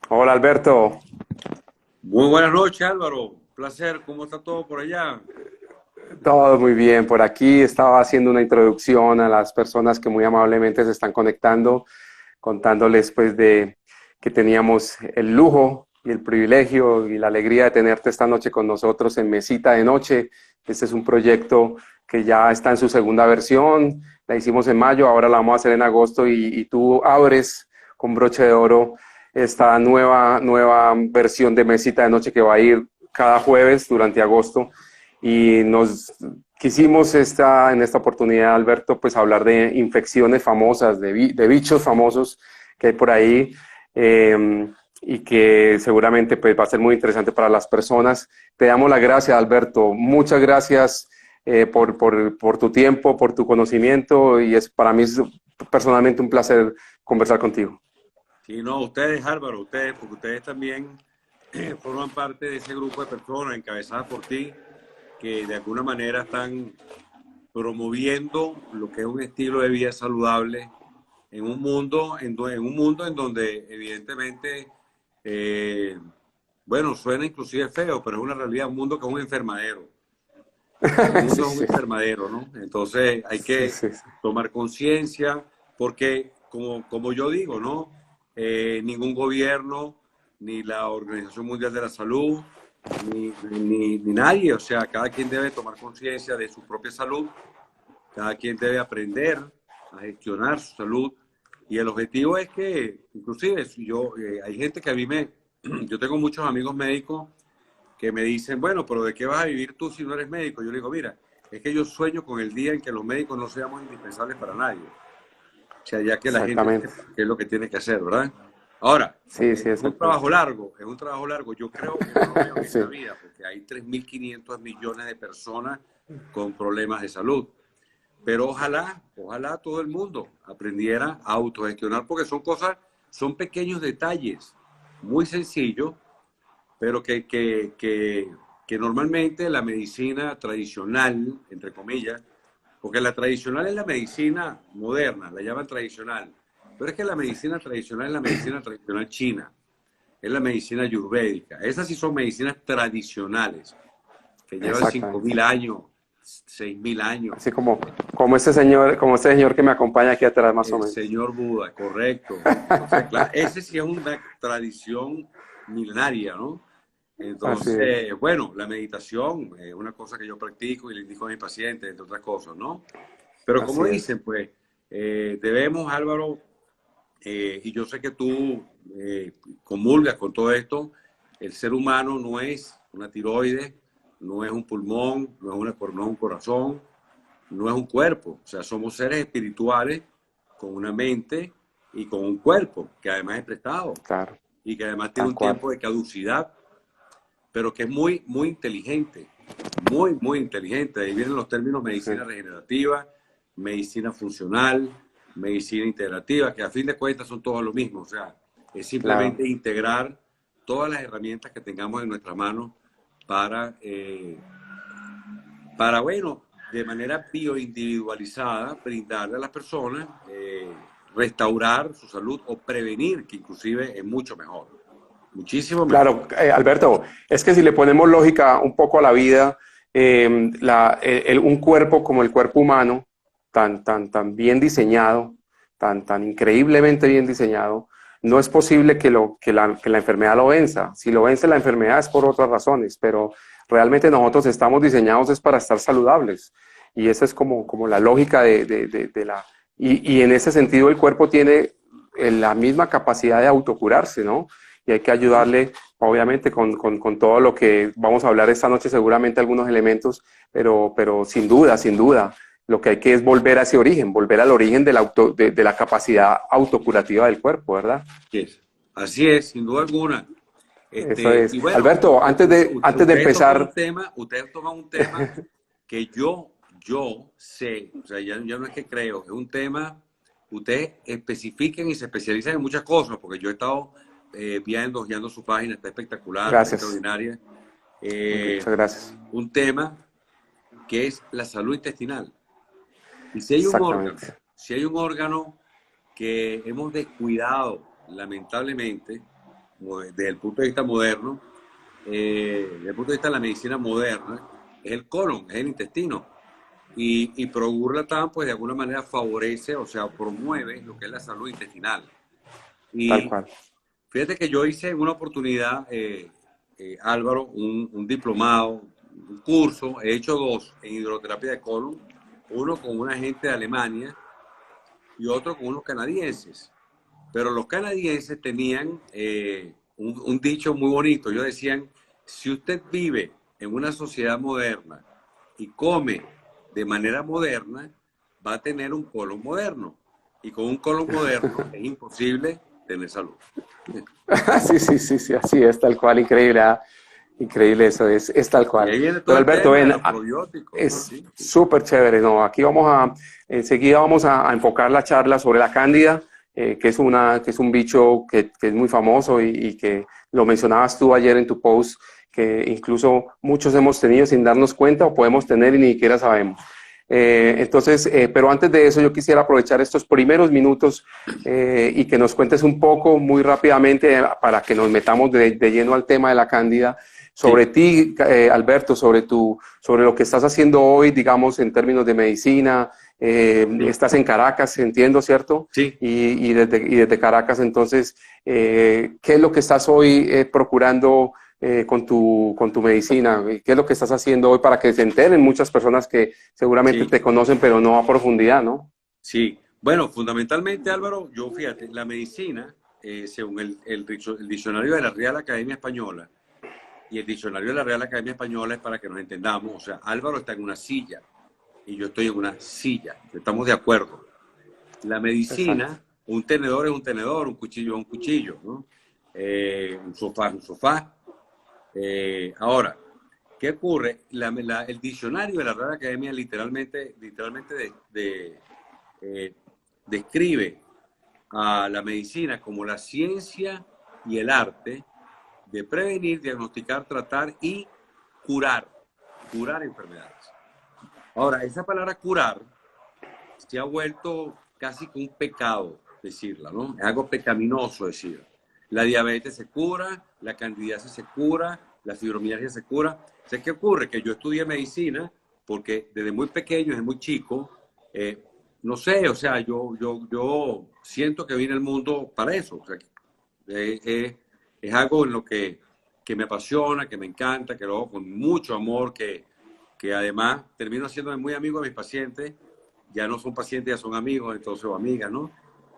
Hola Alberto, Muy buenas noches, Álvaro. Placer. ¿Cómo está todo por allá? todo muy bien. Por aquí estaba haciendo una introducción a las personas que muy amablemente se están conectando, contándoles pues de que teníamos el lujo y el privilegio y la alegría de tenerte esta noche con nosotros en Mesita de Noche. Este es un proyecto que ya está en su segunda versión, la hicimos en mayo, ahora la vamos a hacer en agosto y tú abres con broche de oro esta nueva versión de Mesita de Noche que va a ir cada jueves durante agosto y nos quisimos en esta oportunidad, Alberto, pues hablar de infecciones famosas, de bichos famosos que hay por ahí y que seguramente pues, va a ser muy interesante para las personas. Te damos las gracias, Alberto. Muchas gracias por tu tiempo, por tu conocimiento y es para mí es personalmente un placer conversar contigo. Sí, no, ustedes, Álvaro, ustedes, porque ustedes también forman parte de ese grupo de personas encabezadas por ti que de alguna manera están promoviendo lo que es un estilo de vida saludable en un mundo en un mundo en donde evidentemente, eh, bueno, suena inclusive feo, pero es una realidad, un mundo que es un enfermadero. El Sí, mundo es un sí, enfermadero, ¿no? Entonces hay sí, que sí, sí. tomar conciencia porque, como yo digo, ¿no? Ningún gobierno, ni la Organización Mundial de la Salud, ni nadie, o sea, cada quien debe tomar conciencia de su propia salud, cada quien debe aprender a gestionar su salud y el objetivo es que, inclusive, si yo, hay gente que a mí yo tengo muchos amigos médicos que me dicen, bueno, pero ¿de qué vas a vivir tú si no eres médico? Yo le digo, mira, es que yo sueño con el día en que los médicos no seamos indispensables para nadie. O sea, ya que la gente Exactamente. sepa qué es lo que tiene que hacer, ¿verdad? Ahora, Sí, sí, es un trabajo exactamente. largo, es un trabajo largo. Yo lo veo en esta Sí, vida, porque hay 3.500 millones de personas con problemas de salud. Pero ojalá todo el mundo aprendiera a autogestionar, porque son cosas, son pequeños detalles, muy sencillos, pero que normalmente la medicina tradicional, entre comillas, porque la tradicional es la medicina moderna, la llaman tradicional, pero es que la medicina tradicional es la medicina tradicional china, es la medicina ayurvédica. Esas sí son medicinas tradicionales, que llevan cinco exactamente. mil años, 6.000 años. Así como este señor que me acompaña aquí atrás, más o El menos. señor Buda, correcto. Entonces, claro, ese sí es una tradición milenaria, ¿no? Así es. Entonces, bueno, la meditación es una cosa que yo practico y le indico a mis pacientes, entre otras cosas, ¿no? Pero como Así es. dicen, pues, debemos, Álvaro, y yo sé que tú comulgas con todo esto, el ser humano no es una tiroides, no es un pulmón, no es un corazón, no es un cuerpo. O sea, somos seres espirituales con una mente y con un cuerpo que además es prestado Claro, y que además tiene tal un cual. tiempo de caducidad, pero que es muy inteligente, muy inteligente. Ahí vienen los términos Sí, medicina regenerativa, medicina funcional, medicina integrativa, que a fin de cuentas son todos lo mismo. O sea, es claro. simplemente integrar todas las herramientas que tengamos en nuestras manos para, bueno, de manera bioindividualizada, brindarle a las personas, restaurar su salud o prevenir, que inclusive es mucho mejor, muchísimo mejor. Claro, Alberto, es que si le ponemos lógica un poco a la vida, un cuerpo como el cuerpo humano, tan bien diseñado, tan increíblemente bien diseñado, no es posible que la enfermedad lo venza. Si lo vence la enfermedad es por otras razones, pero realmente nosotros estamos diseñados es para estar saludables. Y esa es como la lógica de la... Y en ese sentido el cuerpo tiene la misma capacidad de autocurarse, ¿no? Y hay que ayudarle, obviamente, con todo lo que vamos a hablar esta noche, seguramente algunos elementos, pero sin duda, lo que hay que es volver a ese origen, volver al origen de la capacidad autocurativa del cuerpo, ¿verdad? Así es, sin duda alguna. Eso es. Y bueno, Alberto, antes de empezar, ustedes toman un tema que yo sé, o sea, ya no es que creo, es un tema, ustedes especifiquen y se especializan en muchas cosas, porque yo he estado viendo, hojeando su página, está espectacular, está gracias, extraordinaria. muchas Eh, gracias. un tema que es la salud intestinal. Y Exactamente. si hay un órgano que hemos descuidado, lamentablemente, desde el punto de vista moderno, desde el punto de vista de la medicina moderna, es el colon, es el intestino. Y ProGurlatam, pues de alguna manera favorece, o sea, promueve lo que es la salud intestinal. Tal Y cual. fíjate que yo hice en una oportunidad, Álvaro, un diplomado, un curso, he hecho 2 en hidroterapia de colon, uno con una gente de Alemania y otro con unos canadienses. Pero los canadienses tenían un dicho muy bonito. Ellos decían, si usted vive en una sociedad moderna y come de manera moderna, va a tener un colon moderno. Y con un colon moderno es imposible tener salud. Sí, sí, sí, sí, así es, tal cual, increíble, ¿ah? Increíble, eso es tal Y cual. ahí viene todo Pero el Alberto, tema de ven, los probióticos, ¿no? es Sí, sí. súper chévere, ¿no? Aquí enseguida vamos a enfocar la charla sobre la cándida, que es un bicho que es muy famoso y que lo mencionabas tú ayer en tu post, que incluso muchos hemos tenido sin darnos cuenta o podemos tener y ni siquiera sabemos. Pero antes de eso, yo quisiera aprovechar estos primeros minutos y que nos cuentes un poco, muy rápidamente, para que nos metamos de lleno al tema de la cándida, sobre Sí, ti, Alberto, sobre lo que estás haciendo hoy, digamos, en términos de medicina. sí, Estás en Caracas, entiendo, ¿cierto? sí. Y desde Caracas, entonces, ¿qué es lo que estás hoy procurando con tu medicina? ¿Qué es lo que estás haciendo hoy para que se enteren muchas personas que seguramente Sí. te conocen, pero no a profundidad, ¿no? Sí, bueno, fundamentalmente, Álvaro, yo fíjate, la medicina, según el diccionario de la Real Academia Española, y el diccionario de la Real Academia Española es para que nos entendamos, o sea, Álvaro está en una silla y yo estoy en una silla, estamos de acuerdo. La Exacto. medicina, un tenedor es un tenedor, un cuchillo es un cuchillo, ¿no? Un sofá es un sofá. Ahora, ¿qué ocurre? El diccionario de la Real Academia literalmente eh, describe a la medicina como la ciencia y el arte de prevenir, diagnosticar, tratar y curar, curar enfermedades. Ahora, esa palabra curar se ha vuelto casi que un pecado decirla, ¿no? Es algo pecaminoso decir. La diabetes se cura, la candidiasis se cura, la fibromialgia se cura. O sea, ¿qué ocurre? Que yo estudié medicina porque desde muy pequeño, desde muy chico, eh, no sé, o sea, yo siento que vine al mundo para eso. O sea, es algo en lo que me apasiona, que me encanta, que lo hago con mucho amor, que además termino haciéndome muy amigo de mis pacientes. Ya no son pacientes, ya son amigos, entonces, o amigas, ¿no?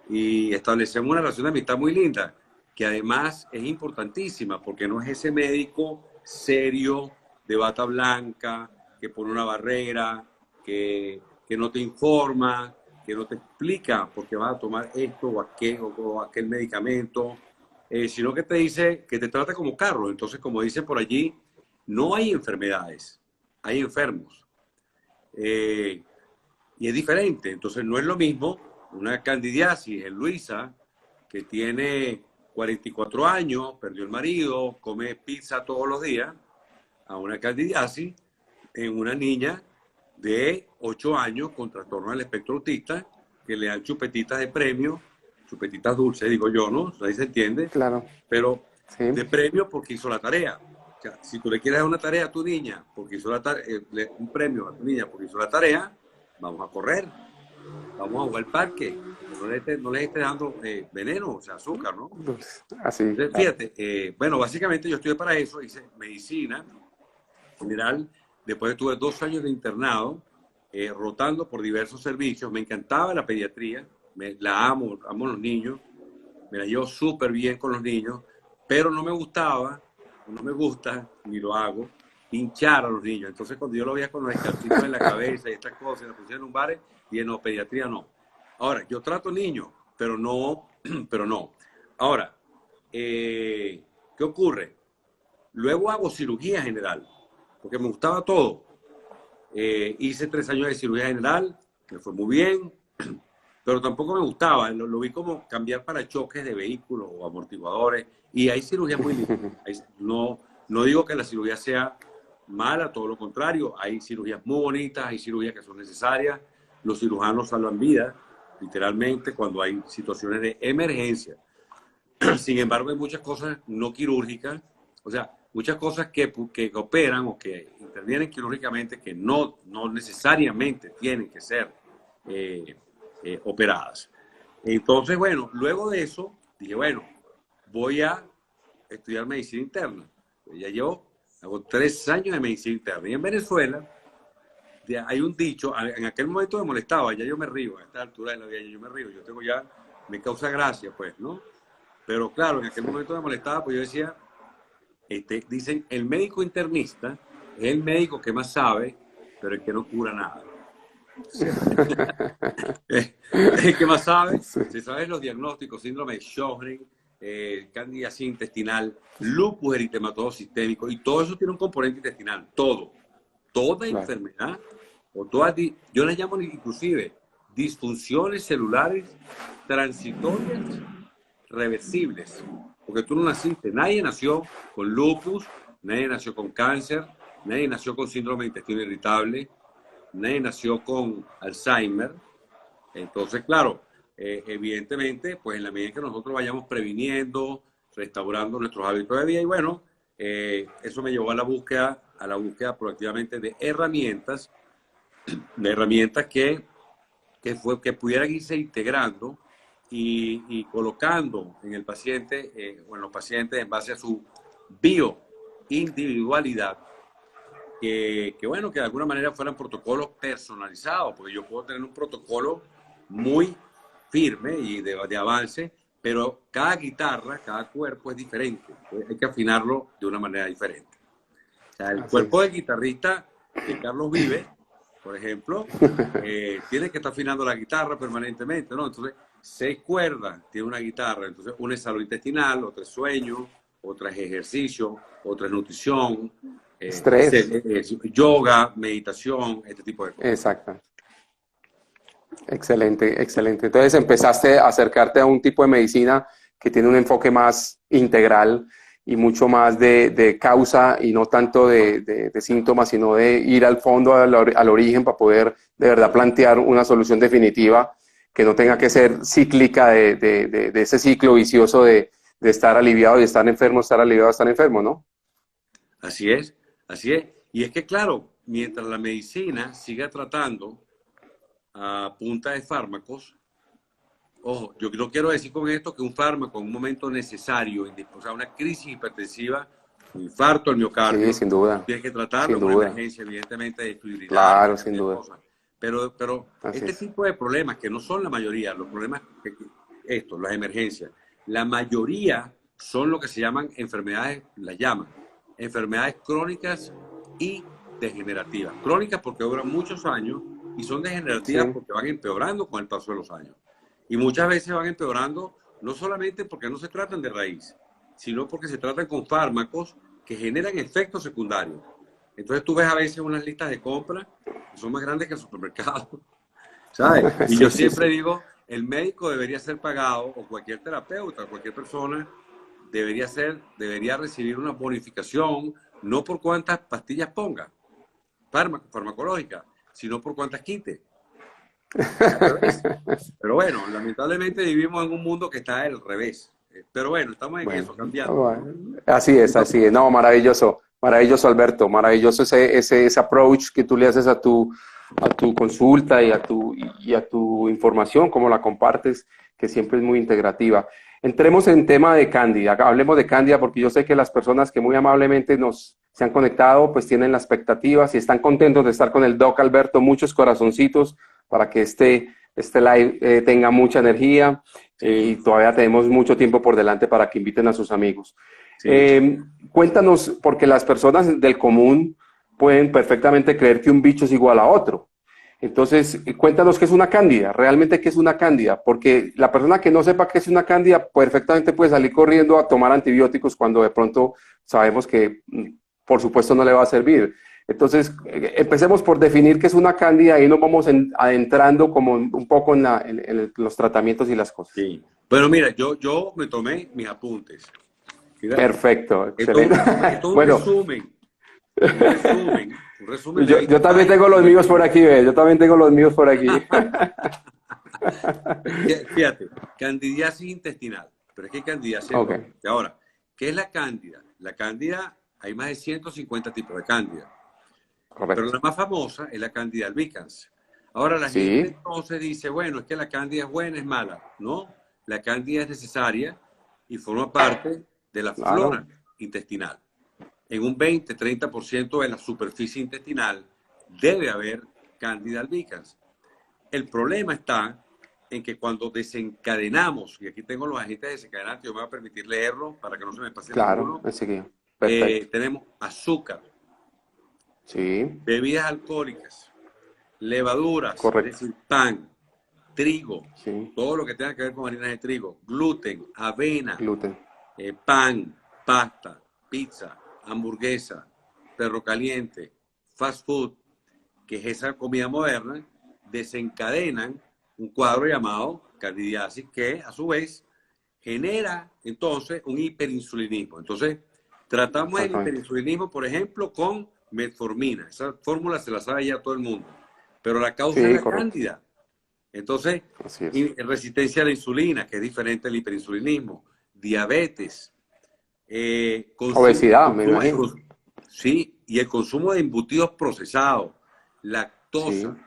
Y establecemos una relación de amistad muy linda, que además es importantísima, porque no es ese médico serio, de bata blanca, que pone una barrera, que no te informa, que no te explica por qué vas a tomar esto o aquel medicamento, sino que te dice, que te trata como carro. Entonces, como dicen por allí, no hay enfermedades, hay enfermos. Eh, y es diferente. Entonces no es lo mismo una candidiasis en Luisa, que tiene 44 años, perdió el marido, come pizza todos los días, a una candidiasis en una niña de 8 años con trastorno del espectro autista, que le dan chupetitas de premio, chupetitas dulces, digo yo, ¿no? Ahí se entiende, Claro, pero sí. de premio porque hizo la tarea. O sea, si tú le quieres dar una tarea a tu niña, porque hizo la tarea, un premio a tu niña porque hizo la tarea, vamos a correr, vamos a jugar al parque, no le estés dando veneno, o sea, azúcar, ¿no? Pues, así, Entonces, claro. fíjate, bueno, básicamente yo estudié para eso, hice medicina general, después tuve 2 años de internado, rotando por diversos servicios, me encantaba la pediatría, la amo los niños, me la llevo súper bien con los niños, pero no me gustaba, no me gusta, ni lo hago, hinchar a los niños. Entonces, cuando yo lo veía con los escarchitos en la cabeza y estas cosas, y la pusieron en un bar, dije, no, pediatría no. Ahora, yo trato niños, pero no, pero no. Ahora, ¿qué ocurre? Luego hago cirugía general, porque me gustaba todo. Hice 3 años de cirugía general, me fue muy bien, pero tampoco me gustaba. Lo vi como cambiar parachoques de vehículos o amortiguadores. Y hay cirugías muy lindas. No digo que la cirugía sea mala, todo lo contrario. Hay cirugías muy bonitas, hay cirugías que son necesarias. Los cirujanos salvan vidas, literalmente, cuando hay situaciones de emergencia. Sin embargo, hay muchas cosas no quirúrgicas, o sea, muchas cosas que operan o que intervienen quirúrgicamente que no necesariamente tienen que ser operadas. Entonces, bueno, luego de eso, dije, bueno, voy a estudiar medicina interna. Ya yo hago 3 años de medicina interna. Y en Venezuela hay un dicho, en aquel momento me molestaba, ya yo me río, a esta altura de la vida yo me río, yo tengo ya, me causa gracia, pues, ¿no? Pero claro, en aquel momento me molestaba, pues yo decía, dicen, el médico internista es el médico que más sabe, pero el que no cura nada. El que más sabe, Sí. si sabes los diagnósticos, síndrome de Sjögren, candidiasis intestinal, lupus eritematoso sistémico, y todo eso tiene un componente intestinal, todo. Toda Claro. enfermedad, o todas, yo las llamo inclusive disfunciones celulares transitorias reversibles, porque tú no naciste, nadie nació con lupus, nadie nació con cáncer, nadie nació con síndrome de intestino irritable, nadie nació con Alzheimer. Entonces, claro, evidentemente, pues en la medida que nosotros vayamos previniendo, restaurando nuestros hábitos de vida, y bueno, eso me llevó a la búsqueda proactivamente de herramientas que pudieran irse integrando y colocando en el paciente o en los pacientes en base a su bioindividualidad, que bueno, que de alguna manera fueran protocolos personalizados, porque yo puedo tener un protocolo muy firme y de avance, pero cada guitarra, cada cuerpo es diferente, hay que afinarlo de una manera diferente. O sea, el cuerpo del guitarrista de Carlos Vives, por ejemplo, tiene que estar afinando la guitarra permanentemente, ¿no? Entonces, 6 cuerdas tiene una guitarra, entonces una es salud intestinal, otra es sueño, otra es ejercicio, otra es nutrición, Estrés. yoga, meditación, este tipo de cosas. Exacto. Excelente, excelente. Entonces empezaste a acercarte a un tipo de medicina que tiene un enfoque más integral y mucho más de causa y no tanto de síntomas, sino de ir al fondo, al origen, para poder de verdad plantear una solución definitiva que no tenga que ser cíclica de ese ciclo vicioso de estar aliviado y estar enfermo, estar aliviado, estar enfermo, ¿no? Así es, así es. Y es que, claro, mientras la medicina siga tratando a punta de fármacos, ojo, yo no quiero decir con esto que un fármaco en un momento necesario, o sea, una crisis hipertensiva, un infarto al miocardio, Sí, sin duda. tienes que tratarlo, una emergencia, evidentemente, de fibrilidad. Claro, sin duda. Cosas. Pero este tipo de problemas, que no son la mayoría, los problemas, las emergencias, la mayoría son lo que se llaman enfermedades, las llaman enfermedades crónicas y degenerativas. Crónicas porque duran muchos años y son degenerativas porque van empeorando con el paso de los años. Y muchas veces van empeorando no solamente porque no se tratan de raíz, sino porque se tratan con fármacos que generan efectos secundarios. Entonces tú ves a veces unas listas de compra que son más grandes que el supermercado, ¿sabes? Y yo siempre digo, el médico debería ser pagado, o cualquier terapeuta, cualquier persona debería recibir una bonificación, no por cuántas pastillas ponga, farmacológicas, sino por cuántas quite. Pero bueno, lamentablemente vivimos en un mundo que está al revés. Pero bueno, estamos en eso, cambiando. Bueno. Así es, así es. No, maravilloso, maravilloso, Alberto, maravilloso ese approach que tú le haces a tu consulta y a tu información, cómo la compartes, que siempre es muy integrativa. Entremos en tema de Cándida, hablemos de Cándida, porque yo sé que las personas que muy amablemente se han conectado, pues tienen la expectativa, si están contentos de estar con el Doc Alberto, muchos corazoncitos para que este live tenga mucha energía y todavía tenemos mucho tiempo por delante para que inviten a sus amigos. Sí. Cuéntanos, porque las personas del común pueden perfectamente creer que un bicho es igual a otro. Entonces, cuéntanos qué es una cándida, realmente qué es una cándida, porque la persona que no sepa qué es una cándida perfectamente puede salir corriendo a tomar antibióticos cuando de pronto sabemos que, por supuesto, no le va a servir. Entonces, empecemos por definir qué es una cándida y nos vamos adentrando como un poco en los tratamientos y las cosas. Sí. Bueno, mira, yo me tomé mis apuntes. Fíjate. Perfecto, excelente. Esto es un resumen. Un resumen yo también tengo los míos por aquí, yo también tengo los míos por aquí. Fíjate, candidiasis intestinal. pero es que hay candidiasis. Okay. Ahora, ¿qué es la cándida? La cándida, hay más de 150 tipos de cándida. Correcto. Pero la más famosa es la cándida albicans. Ahora la gente Sí, entonces dice, bueno, es que la cándida es buena, es mala. No, la cándida es necesaria y forma parte de la claro. flora intestinal. En un 20-30% de la superficie intestinal debe haber cándida albicans. El problema está en que cuando desencadenamos, y aquí tengo los agentes desencadenantes, yo me voy a permitir leerlo para que no se me pase Claro, ninguno, enseguida. Perfecto. tenemos azúcar, Sí, bebidas alcohólicas, levaduras, es correcto. decir, pan, trigo, Sí, todo lo que tenga que ver con harinas de trigo, gluten, avena, gluten. pan, pasta, pizza, hamburguesa, perro caliente, fast food, que es esa comida moderna, desencadenan un cuadro llamado candidiasis que a su vez genera entonces un hiperinsulinismo. Entonces, tratamos el Exactamente. hiperinsulinismo, por ejemplo, con metformina. Esa fórmula se la sabe ya todo el mundo, pero la causa es Sí, la correcto. cándida. Entonces, Así es. resistencia a la insulina, que es diferente al hiperinsulinismo, diabetes, Obesidad, me imagino. sí, y el consumo de embutidos procesados, Sí, lactosa,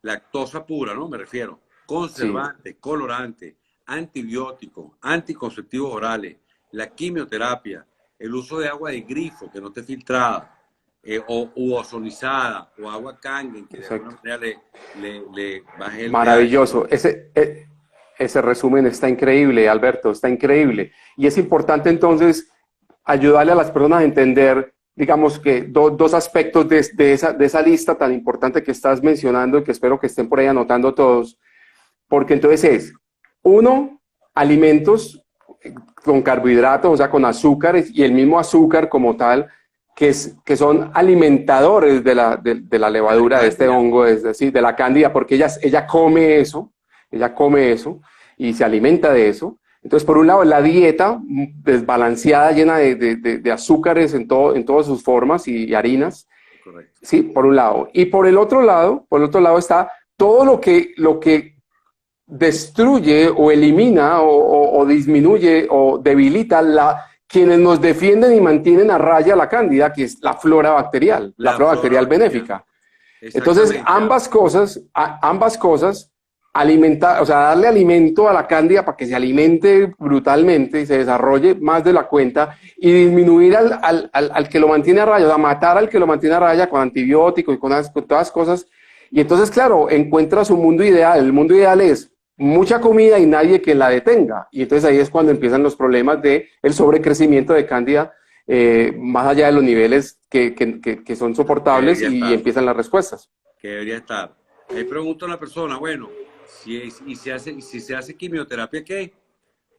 lactosa pura, ¿no? Me refiero, sí, conservantes, colorantes, antibióticos, anticonceptivos orales, la quimioterapia, el uso de agua de grifo que no esté filtrada, u ozonizada, o agua Kangen, que de alguna exacto. manera le baje el pH, Maravilloso. ¿no? Ese resumen está increíble, Alberto, está increíble. Y es importante entonces ayudarle a las personas a entender, digamos que dos aspectos de esa lista tan importante que estás mencionando y que espero que estén por ahí anotando todos, porque entonces es, uno, alimentos con carbohidratos, o sea, con azúcares y el mismo azúcar como tal, que son alimentadores de la De la levadura, de este cándida. hongo, es decir, de la cándida, porque ella come eso y se alimenta de eso. Entonces, por un lado, la dieta desbalanceada, llena de azúcares en todas sus formas y harinas, Correcto. sí, por un lado. Y por el otro lado está todo lo que destruye o elimina o disminuye o debilita quienes nos defienden y mantienen a raya la cándida, que es la La flora flora bacterial bacteriana. benéfica. Entonces, Exactamente. ambas cosas, alimentar, o sea, darle alimento a la cándida para que se alimente brutalmente y se desarrolle más de la cuenta y disminuir al que lo mantiene a raya, o sea, matar al que lo mantiene a raya con antibióticos y con todas las cosas. Y entonces, claro, encuentra su mundo ideal. El mundo ideal es mucha comida y nadie que la detenga. Y entonces ahí es cuando empiezan los problemas de el sobrecrecimiento de cándida más allá de los niveles que son Que soportables debería y estar. empiezan las respuestas. Que debería estar. Ahí pregunta a la persona, bueno, si se hace quimioterapia, ¿qué?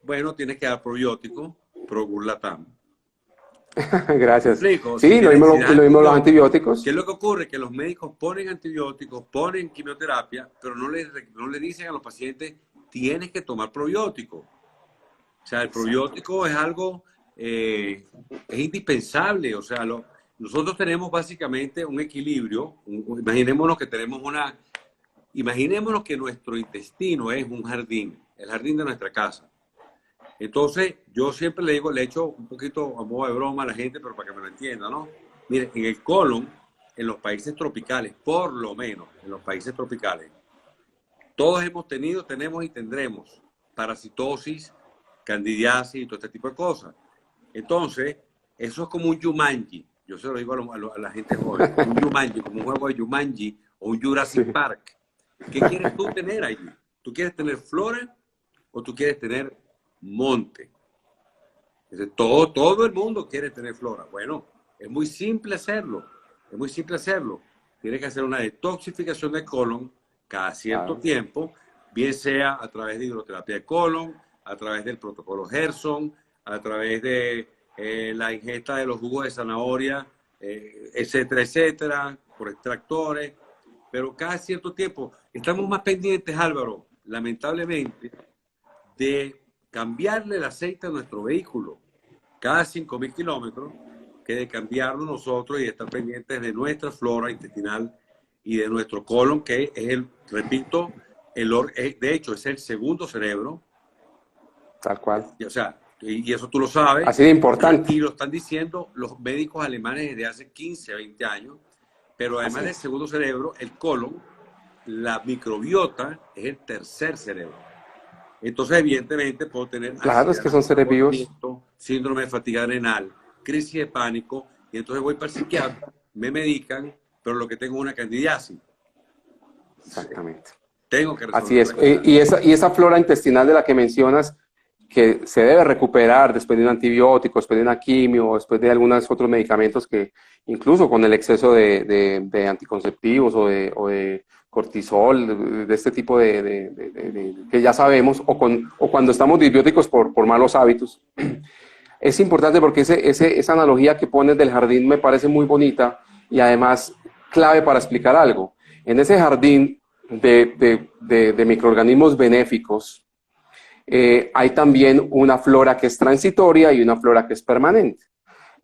Bueno, tienes que dar probiótico, progurlatam. ¿Me Gracias. explico? Sí, Si das lo mismo los antibióticos, ¿qué es antibióticos. lo que ocurre? Que los médicos ponen antibióticos, ponen quimioterapia, pero no le dicen a los pacientes, tienes que tomar probiótico. O sea, el Exacto. probiótico es algo, es indispensable. O sea, nosotros tenemos básicamente un equilibrio. Imaginémonos que nuestro intestino es un jardín, el jardín de nuestra casa. Entonces, yo siempre le digo, le echo un poquito a modo de broma a la gente, pero para que me lo entienda, ¿no? Mire, en el colon, en los países tropicales, por lo menos en los países tropicales, todos hemos tenido, tenemos y tendremos parasitosis, candidiasis y todo este tipo de cosas. Entonces, eso es como un Jumanji. Yo se lo digo a la gente joven, como un Jumanji, como un juego de Jumanji o un Sí. Jurassic Park. ¿Qué quieres tú tener allí? ¿Tú quieres tener flora o tú quieres tener monte? Entonces, todo el mundo quiere tener flora. Bueno, es muy simple hacerlo. Es muy simple hacerlo. Tienes que hacer una detoxificación del colon cada cierto Claro. tiempo, bien sea a través de hidroterapia de colon, a través del protocolo Gerson, a través de la ingesta de los jugos de zanahoria, etcétera, etcétera, por extractores. Pero cada cierto tiempo estamos más pendientes, Álvaro, lamentablemente, de cambiarle el aceite a nuestro vehículo cada 5.000 kilómetros que de cambiarlo nosotros y estar pendientes de nuestra flora intestinal y de nuestro colon, que es repito, de hecho es el segundo cerebro, tal cual. O sea, y eso tú lo sabes. Así de importante. Y lo están diciendo los médicos alemanes desde hace 15 a 20 años. Pero además del segundo cerebro, el colon, la microbiota es el tercer cerebro. Entonces, evidentemente, puedo tener Claro, es ansiedad, que son seres vivos. síndrome de fatiga adrenal, crisis de pánico, y entonces voy para el psiquiatra, me medican, pero lo que tengo es una candidiasis. Exactamente. Tengo que resolver. Así es. Y esa flora intestinal de la que mencionas, que se debe recuperar después de un antibiótico, después de una quimio, después de algunos otros medicamentos que incluso con el exceso de anticonceptivos o de cortisol, de este tipo que ya sabemos, o cuando estamos disbióticos por malos hábitos. Es importante porque esa analogía que pones del jardín me parece muy bonita y además clave para explicar algo. En ese jardín de microorganismos benéficos, hay también una flora que es transitoria y una flora que es permanente.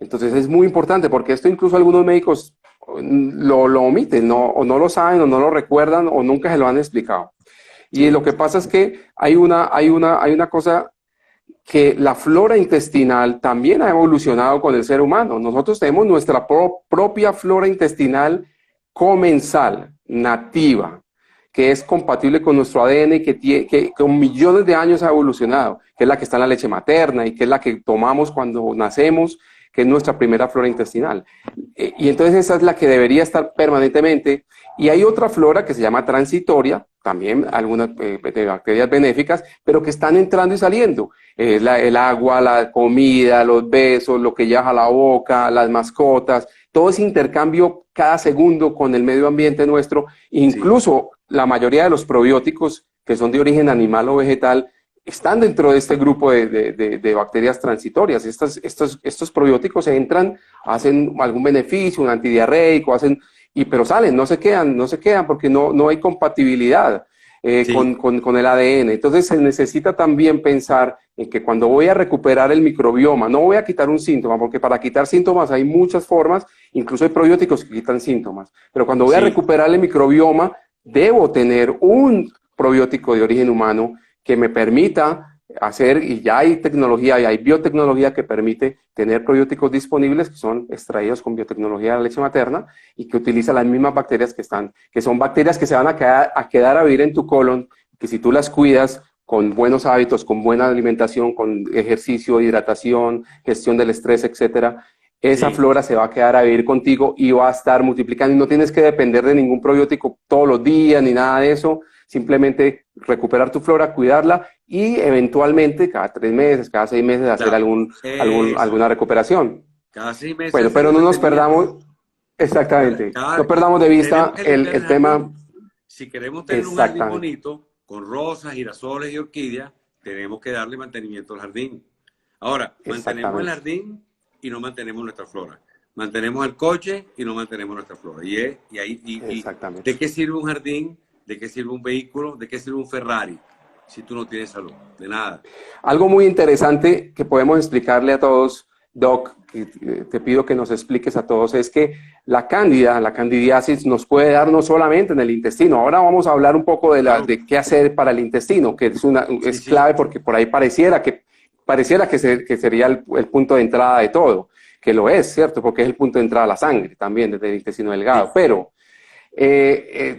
Entonces es muy importante porque esto incluso algunos médicos lo omiten, o no lo saben, o no lo recuerdan, o nunca se lo han explicado. Y lo que pasa es que hay una cosa, que la flora intestinal también ha evolucionado con el ser humano. Nosotros tenemos nuestra propia flora intestinal comensal, nativa, que es compatible con nuestro ADN y que con millones de años ha evolucionado, que es la que está en la leche materna y que es la que tomamos cuando nacemos, que es nuestra primera flora intestinal. Y entonces esa es la que debería estar permanentemente. Y hay otra flora que se llama transitoria, también algunas de bacterias benéficas, pero que están entrando y saliendo. El agua, la comida, los besos, lo que llevas a la boca, las mascotas, todo ese intercambio cada segundo con el medio ambiente nuestro, incluso la mayoría de los probióticos que son de origen animal o vegetal, están dentro de este grupo de bacterias transitorias. Estos probióticos entran, hacen algún beneficio, un antidiarreico, pero salen, no se quedan porque no hay compatibilidad con el ADN. Entonces se necesita también pensar en que cuando voy a recuperar el microbioma, no voy a quitar un síntoma, porque para quitar síntomas hay muchas formas, incluso hay probióticos que quitan síntomas, pero cuando voy a recuperar el microbioma, debo tener un probiótico de origen humano que me permita hacer, y ya hay tecnología, y hay biotecnología que permite tener probióticos disponibles que son extraídos con biotecnología de la leche materna y que utiliza las mismas bacterias que son bacterias que se van a quedar a vivir en tu colon, que si tú las cuidas con buenos hábitos, con buena alimentación, con ejercicio, hidratación, gestión del estrés, etcétera, esa flora se va a quedar a vivir contigo y va a estar multiplicando y no tienes que depender de ningún probiótico todos los días ni nada de eso. Simplemente recuperar tu flora, cuidarla y eventualmente cada 3 meses, cada 6 meses hacer alguna recuperación. Cada 6 meses. Bueno, pero no nos perdamos, exactamente, no perdamos de vista el tema. Si queremos tener un jardín bonito, con rosas, girasoles y orquídeas, tenemos que darle mantenimiento al jardín. Ahora, mantenemos el jardín y no mantenemos nuestra flora. Mantenemos el coche y no mantenemos nuestra flora. ¿De qué sirve un jardín? ¿De qué sirve un vehículo? ¿De qué sirve un Ferrari? Si tú no tienes salud, de nada. Algo muy interesante que podemos explicarle a todos, Doc, que te pido que nos expliques a todos, es que la candidiasis nos puede dar no solamente en el intestino. Ahora vamos a hablar un poco de qué hacer para el intestino, que es clave porque por ahí pareciera que sería el punto de entrada de todo, que lo es, ¿cierto? Porque es el punto de entrada a la sangre también desde el intestino delgado, pero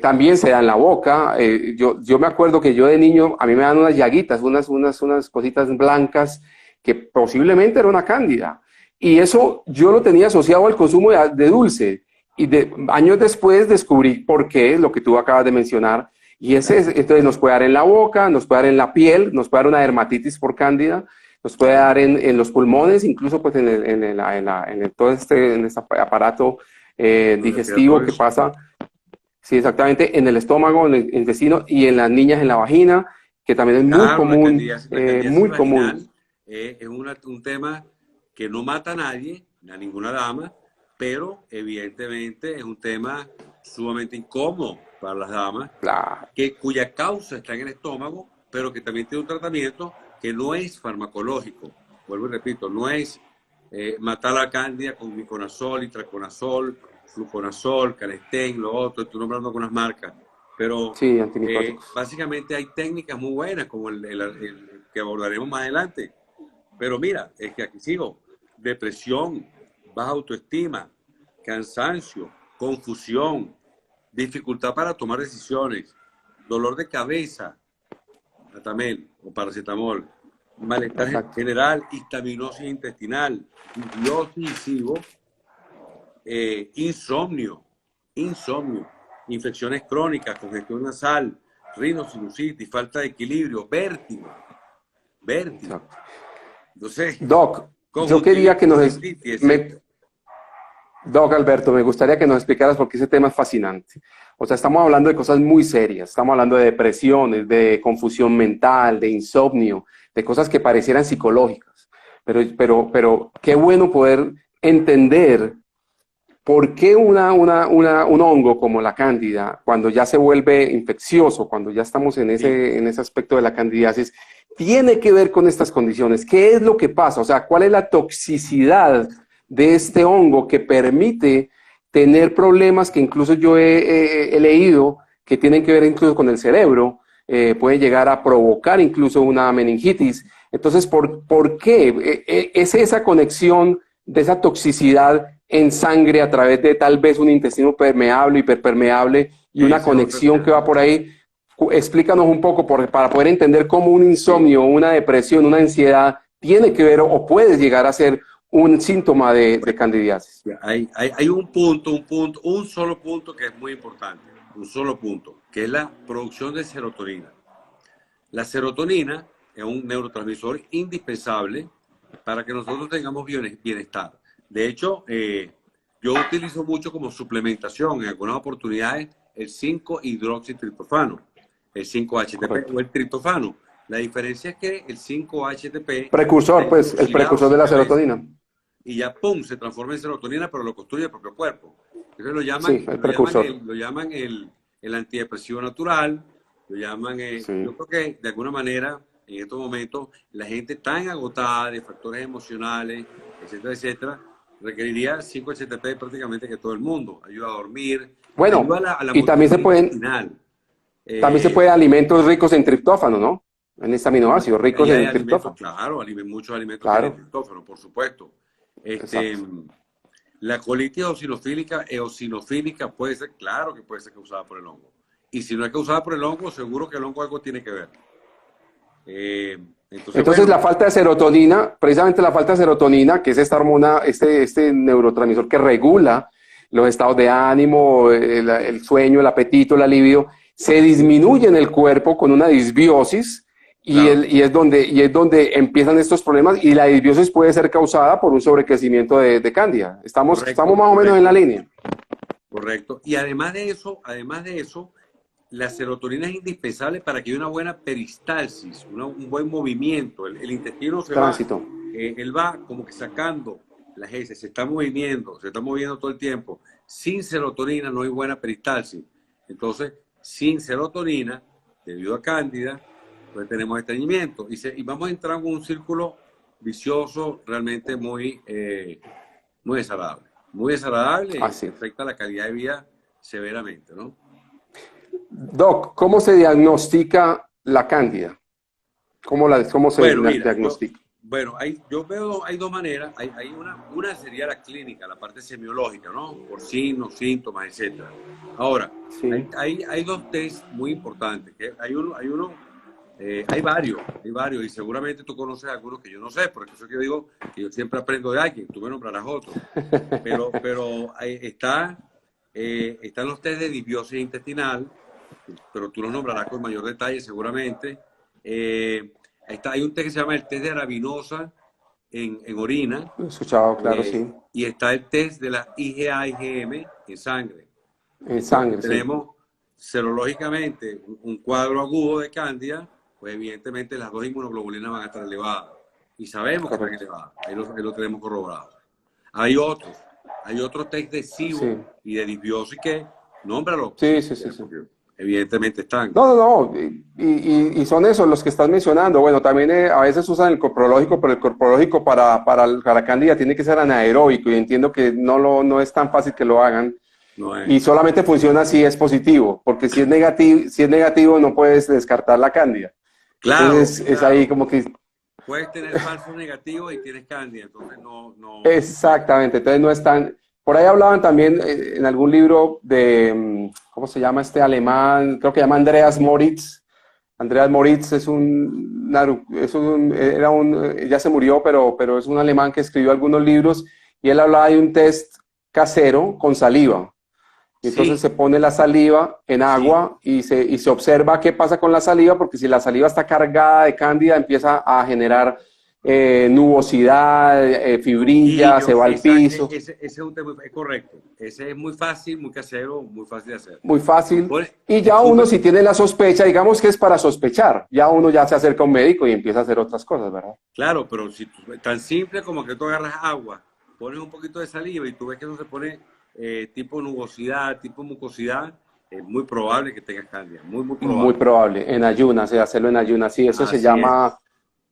también se da en la boca. Yo me acuerdo que yo de niño, a mí me dan unas llaguitas, unas cositas blancas que posiblemente era una cándida. Y eso yo lo tenía asociado al consumo de dulce. Y años después descubrí por qué, lo que tú acabas de mencionar. Y entonces nos puede dar en la boca, nos puede dar en la piel, nos puede dar una dermatitis por cándida, nos puede dar en los pulmones, incluso pues en todo este aparato digestivo que pasa. Sí, exactamente, en el estómago, en el intestino y en las niñas en la vagina, que también es muy común. Muy común. Es un tema que no mata a nadie, a ninguna dama, pero evidentemente es un tema sumamente incómodo para las damas, cuya causa está en el estómago, pero que también tiene un tratamiento que no es farmacológico. Vuelvo y repito, no es matar la cándida con miconazol, itraconazol, fluconazol, Calestén, lo otro, estoy nombrando algunas marcas, pero sí, antimicóticos. básicamente hay técnicas muy buenas como el que abordaremos más adelante. Pero mira, es que aquí sigo. Depresión, baja autoestima, cansancio, confusión, dificultad para tomar decisiones, dolor de cabeza, Atamel o paracetamol, malestar general, histaminosis intestinal, disbiosis SIBO, insomnio, infecciones crónicas, congestión nasal, rinosinusitis, falta de equilibrio, vértigo. Entonces, Doc, yo quería que Doc Alberto, me gustaría que nos explicaras porque ese tema es fascinante. O sea, estamos hablando de cosas muy serias, estamos hablando de depresiones, de confusión mental, de insomnio, de cosas que parecieran psicológicas. Pero qué bueno poder entender por qué un hongo como la cándida, cuando ya se vuelve infeccioso, cuando ya estamos en ese aspecto de la candidiasis, tiene que ver con estas condiciones. ¿Qué es lo que pasa? O sea, ¿cuál es la toxicidad de este hongo que permite tener problemas que incluso yo he leído que tienen que ver incluso con el cerebro? Puede llegar a provocar incluso una meningitis. Entonces, ¿por qué? ¿Es esa conexión de esa toxicidad en sangre a través de tal vez un intestino permeable, hiperpermeable y una conexión que va por ahí? Explícanos un poco para poder entender cómo un insomnio, una depresión, una ansiedad tiene que ver o puede llegar a ser un síntoma de candidiasis. Hay un solo punto que es muy importante, un solo punto, que es la producción de serotonina. La serotonina es un neurotransmisor indispensable para que nosotros tengamos bienestar. De hecho, yo utilizo mucho como suplementación en algunas oportunidades el 5-hidroxitriptofano, el 5-HTP o el triptofano. La diferencia es que el 5-HTP... Precursor, pues, el precursor de la serotonina. Y ya, pum, se transforma en serotonina, pero lo construye el propio cuerpo. Entonces lo llaman, sí, el precursor. Lo llaman el antidepresivo natural, lo llaman... Sí. Yo creo que, de alguna manera, en estos momentos, la gente tan agotada de factores emocionales, etcétera, etcétera, requeriría 5-HTP prácticamente que todo el mundo. Ayuda a dormir. Bueno, a la y también se pueden... También se puede alimentos ricos en triptófano, ¿no? En este aminoácido, ricos en triptófano. Claro, muchos alimentos tienen triptófano, por supuesto. La colitis eosinofílica puede ser, claro que puede ser causada por el hongo. Y si no es causada por el hongo, seguro que el hongo algo tiene que ver. Entonces bueno, la falta de serotonina, precisamente la falta de serotonina, que es esta hormona, este neurotransmisor que regula los estados de ánimo, el sueño, el apetito, la libido, se disminuye en el cuerpo con una disbiosis y es donde empiezan estos problemas, y la disbiosis puede ser causada por un sobrecrecimiento de cándida. Estamos más o menos en la línea. Correcto. Y además de eso, la serotonina es indispensable para que haya una buena peristalsis, un buen movimiento. El intestino él va como que sacando las heces, se está moviendo todo el tiempo. Sin serotonina no hay buena peristalsis. Entonces, sin serotonina, debido a cándida, pues tenemos estreñimiento. Y vamos a entrar en un círculo vicioso realmente muy desagradable. Muy desagradable y afecta la calidad de vida severamente, ¿no? Doc, ¿cómo se diagnostica la cándida? ¿Cómo se diagnostica? Yo veo, hay dos maneras. Hay una sería la clínica, la parte semiológica, ¿no? Por signos, síntomas, etc. Ahora, hay dos test muy importantes. Hay varios, y seguramente tú conoces algunos que yo no sé, por eso que yo digo que yo siempre aprendo de alguien, tú me nombrarás otro. Pero están los test de disbiosis intestinal, pero tú los nombrarás con mayor detalle seguramente. Hay un test que se llama el test de arabinosa en orina. Lo he escuchado, claro, sí. Y está el test de la IgA-IgM en sangre. En sangre, tenemos serológicamente un cuadro agudo de cándida, pues evidentemente las dos inmunoglobulinas van a estar elevadas. Y sabemos que están elevadas. Ahí lo tenemos corroborado. Hay otros test de SIBO y de disbiosis que, nómbralo. Sí. Evidentemente están. No. Y son esos los que estás mencionando. Bueno, también a veces usan el coprológico, pero el coprológico para cándida tiene que ser anaeróbico, y entiendo que no es tan fácil que lo hagan. Y solamente funciona si es positivo, porque si es negativo no puedes descartar la cándida. Claro, Entonces es ahí claro. como que Puedes tener falsos negativos y tienes cándida, entonces exactamente, entonces no están. Por ahí hablaban también en algún libro de, ¿cómo se llama este alemán? Creo que se llama Andreas Moritz. Andreas Moritz era ya se murió, pero es un alemán que escribió algunos libros y él hablaba de un test casero con saliva. Y entonces sí, se pone la saliva en sí. agua y se observa qué pasa con la saliva, porque si la saliva está cargada de cándida, empieza a generar nubosidad, fibrilla, se Moquillo, va al piso. ese es un tema, es correcto. Ese es muy fácil, muy casero, muy fácil de hacer. Muy fácil. Pone- Y ya uno, Escupe, si tiene la sospecha, digamos que es para sospechar, ya uno ya se acerca a un médico y empieza a hacer otras cosas, ¿verdad? claro, pero si tan simple como que tú agarras agua, pones un poquito de saliva y tú ves que eso se pone tipo nubosidad, tipo mucosidad, es muy probable que tengas cándida, muy, muy Muy probable. probable, en ayunas, hacerlo en ayunas, sí, eso se Así es. llama,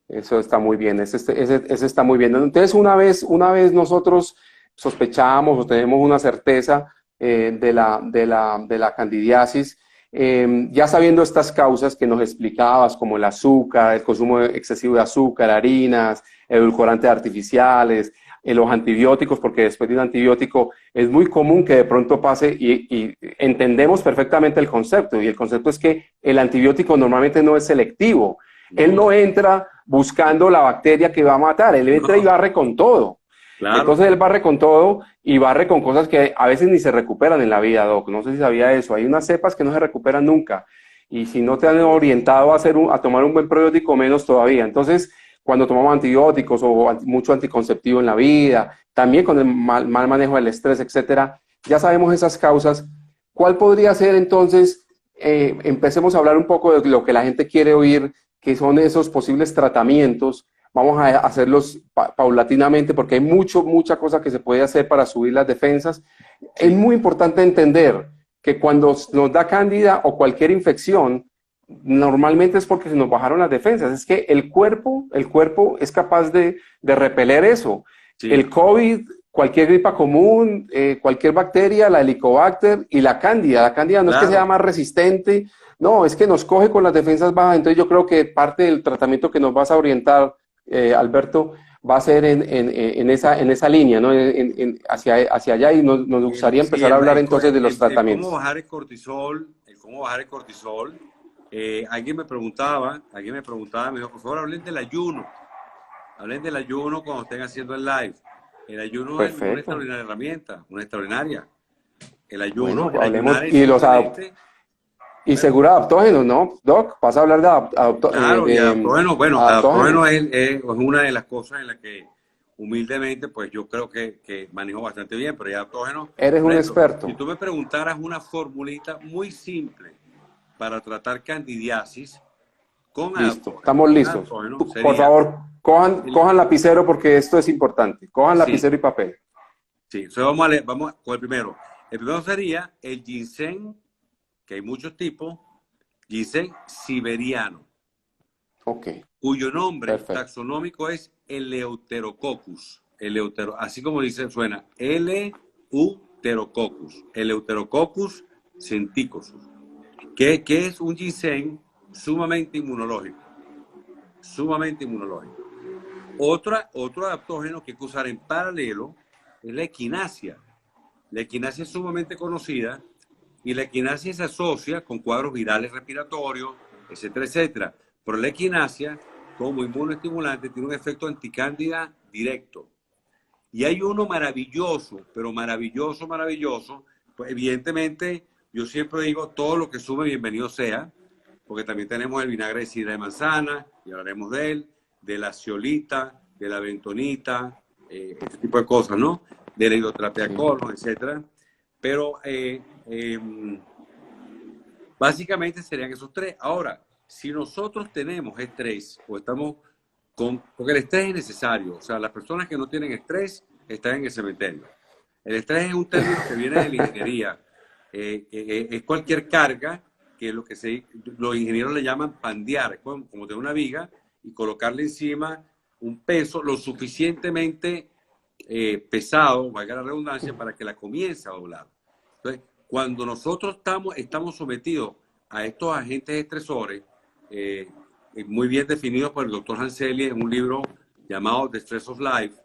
eso está muy bien, ese está muy bien. Entonces, una vez nosotros sospechamos o tenemos una certeza de la candidiasis, ya sabiendo estas causas que nos explicabas, como el azúcar, el consumo excesivo de azúcar, harinas, edulcorantes artificiales, los antibióticos, porque después de un antibiótico es muy común que de pronto pase y entendemos perfectamente el concepto, y el concepto es que el antibiótico normalmente no es selectivo. Él No, no entra buscando la bacteria que va a matar, él entra y no, barre con todo. claro. Entonces él barre con todo y barre con cosas que a veces ni se recuperan en la vida, Doc. No sé si sabía eso. Hay unas cepas que no se recuperan nunca. Y si no te han orientado a tomar un buen probiótico, menos todavía. Entonces, cuando tomamos antibióticos o mucho anticonceptivo en la vida, también con el mal manejo del estrés, etcétera, ya sabemos esas causas. ¿Cuál podría ser entonces? Empecemos a hablar un poco de lo que la gente quiere oír, que son esos posibles tratamientos. Vamos a hacerlos paulatinamente porque hay mucha cosa que se puede hacer para subir las defensas. Es Sí, muy importante entender que cuando nos da cándida o cualquier infección, normalmente es porque se nos bajaron las defensas. Es que el cuerpo es capaz de repeler eso. El sí, COVID, cualquier gripa común, cualquier bacteria, la helicobacter y la cándida. La cándida no es que sea claro. más resistente, no, es que nos coge con las defensas bajas. Entonces yo creo que parte del tratamiento que nos vas a orientar, Alberto, va a ser en esa línea, ¿no? Hacia allá, y nos gustaría Sí, empezar a hablar entonces de los el cómo tratamientos. bajar el cómo bajar el cortisol. Alguien me preguntaba, me dijo, por favor, hablen del ayuno cuando estén haciendo el live. El ayuno es una Perfecto. extraordinaria herramienta, una extraordinaria. Bueno, El hablemos. ayunar es simplemente, Y bueno, seguro adaptógenos, ¿no, Doc? Vas a hablar claro, y adaptógeno, bueno, adaptógeno adaptógenos. es una de las cosas en las que humildemente, pues yo creo que manejo bastante bien, pero ya adaptógeno, Eres por un ejemplo, si experto. tú me preguntaras una formulita muy simple para tratar candidiasis Listo, estamos con listos. adaptógeno Por sería, favor, cojan el, lapicero porque esto es importante. Cojan sí, lapicero y papel. sí, entonces vamos a leer, vamos con el primero. El primero sería el ginseng, que hay muchos tipos, ginseng siberiano, Ok, cuyo nombre perfecto. taxonómico es Eleuterococcus. Así como dice, suena, Eleuterococcus. Eleuterococcus senticosus. Que es un ginseng sumamente inmunológico. Sumamente inmunológico. Otro adaptógeno que hay que usar en paralelo es la equinacia. La equinacia es sumamente conocida y la equinacia se asocia con cuadros virales respiratorios, etcétera, etcétera. Pero la equinacia, como inmunoestimulante, tiene un efecto anticándida directo. Y hay uno maravilloso, pero maravilloso, maravilloso. Pues evidentemente, yo siempre digo, todo lo que sube, bienvenido sea, porque también tenemos el vinagre de sidra de manzana, y hablaremos de él, de la ciolita, de la bentonita, este tipo de cosas, ¿no? De la hidroterapia de Sí. colon, etcétera. Pero básicamente serían esos tres. Ahora, si nosotros tenemos estrés o estamos porque el estrés es necesario, o sea, las personas que no tienen estrés están en el cementerio. El estrés es un término que viene de la ingeniería. Es cualquier carga que los ingenieros le llaman pandear, es como tener una viga y colocarle encima un peso lo suficientemente pesado, valga la redundancia, para que la comience a doblar. Entonces, cuando nosotros estamos sometidos a estos agentes estresores, muy bien definidos por el doctor Hanseli en un libro llamado The Stress of Life,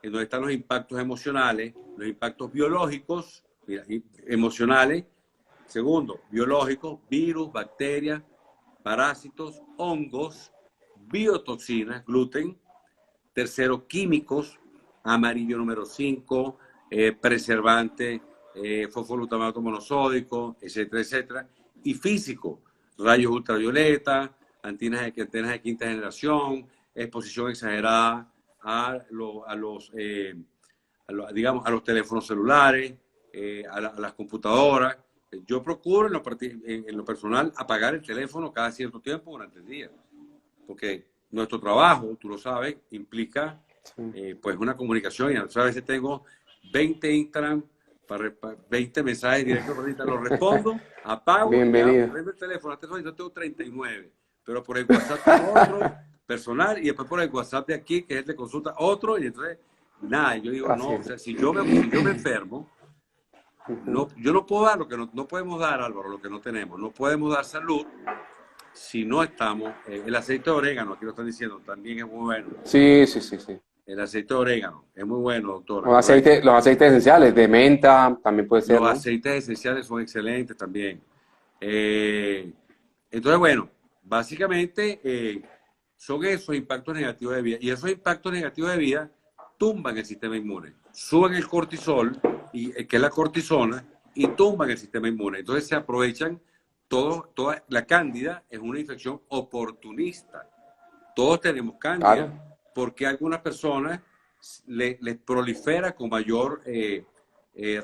en donde están los impactos emocionales, los impactos biológicos, mira, emocionales, segundo, biológicos, virus, bacterias, parásitos, hongos, biotoxinas, gluten, tercero, químicos, amarillo número 5, preservante, fosfolutamato monosódico, etcétera, etcétera, y físico, rayos ultravioleta, antenas de quinta generación, exposición exagerada digamos, a los teléfonos celulares, a las computadoras. Yo procuro en lo personal apagar el teléfono cada cierto tiempo durante el día, porque nuestro trabajo, tú lo sabes, implica pues una comunicación. Y a veces tengo 20 Instagram, 20 mensajes directos por Instagram, los respondo, apago y ya prendo el teléfono. Hasta yo tengo 39, pero por el WhatsApp tengo otro personal y después por el WhatsApp de aquí, que es el de consulta, otro, y entonces, nada, yo digo, no, o sea, si yo me enfermo, no, yo no puedo dar lo que no podemos dar, Álvaro, lo que no tenemos. No podemos dar salud si no estamos. El aceite de orégano, aquí lo están diciendo, también es muy bueno. Sí. El aceite de orégano es muy bueno, doctor. Los aceites esenciales de menta también puede ser, Los ¿no? aceites esenciales son excelentes también. Entonces, bueno, básicamente son esos impactos negativos de vida. Y esos impactos negativos de vida tumban el sistema inmune, suben el cortisol, que es la cortisona, y tumban el sistema inmune. Entonces se aprovechan toda la cándida es una infección oportunista. Todos tenemos cándida, claro, porque a algunas personas les prolifera con mayor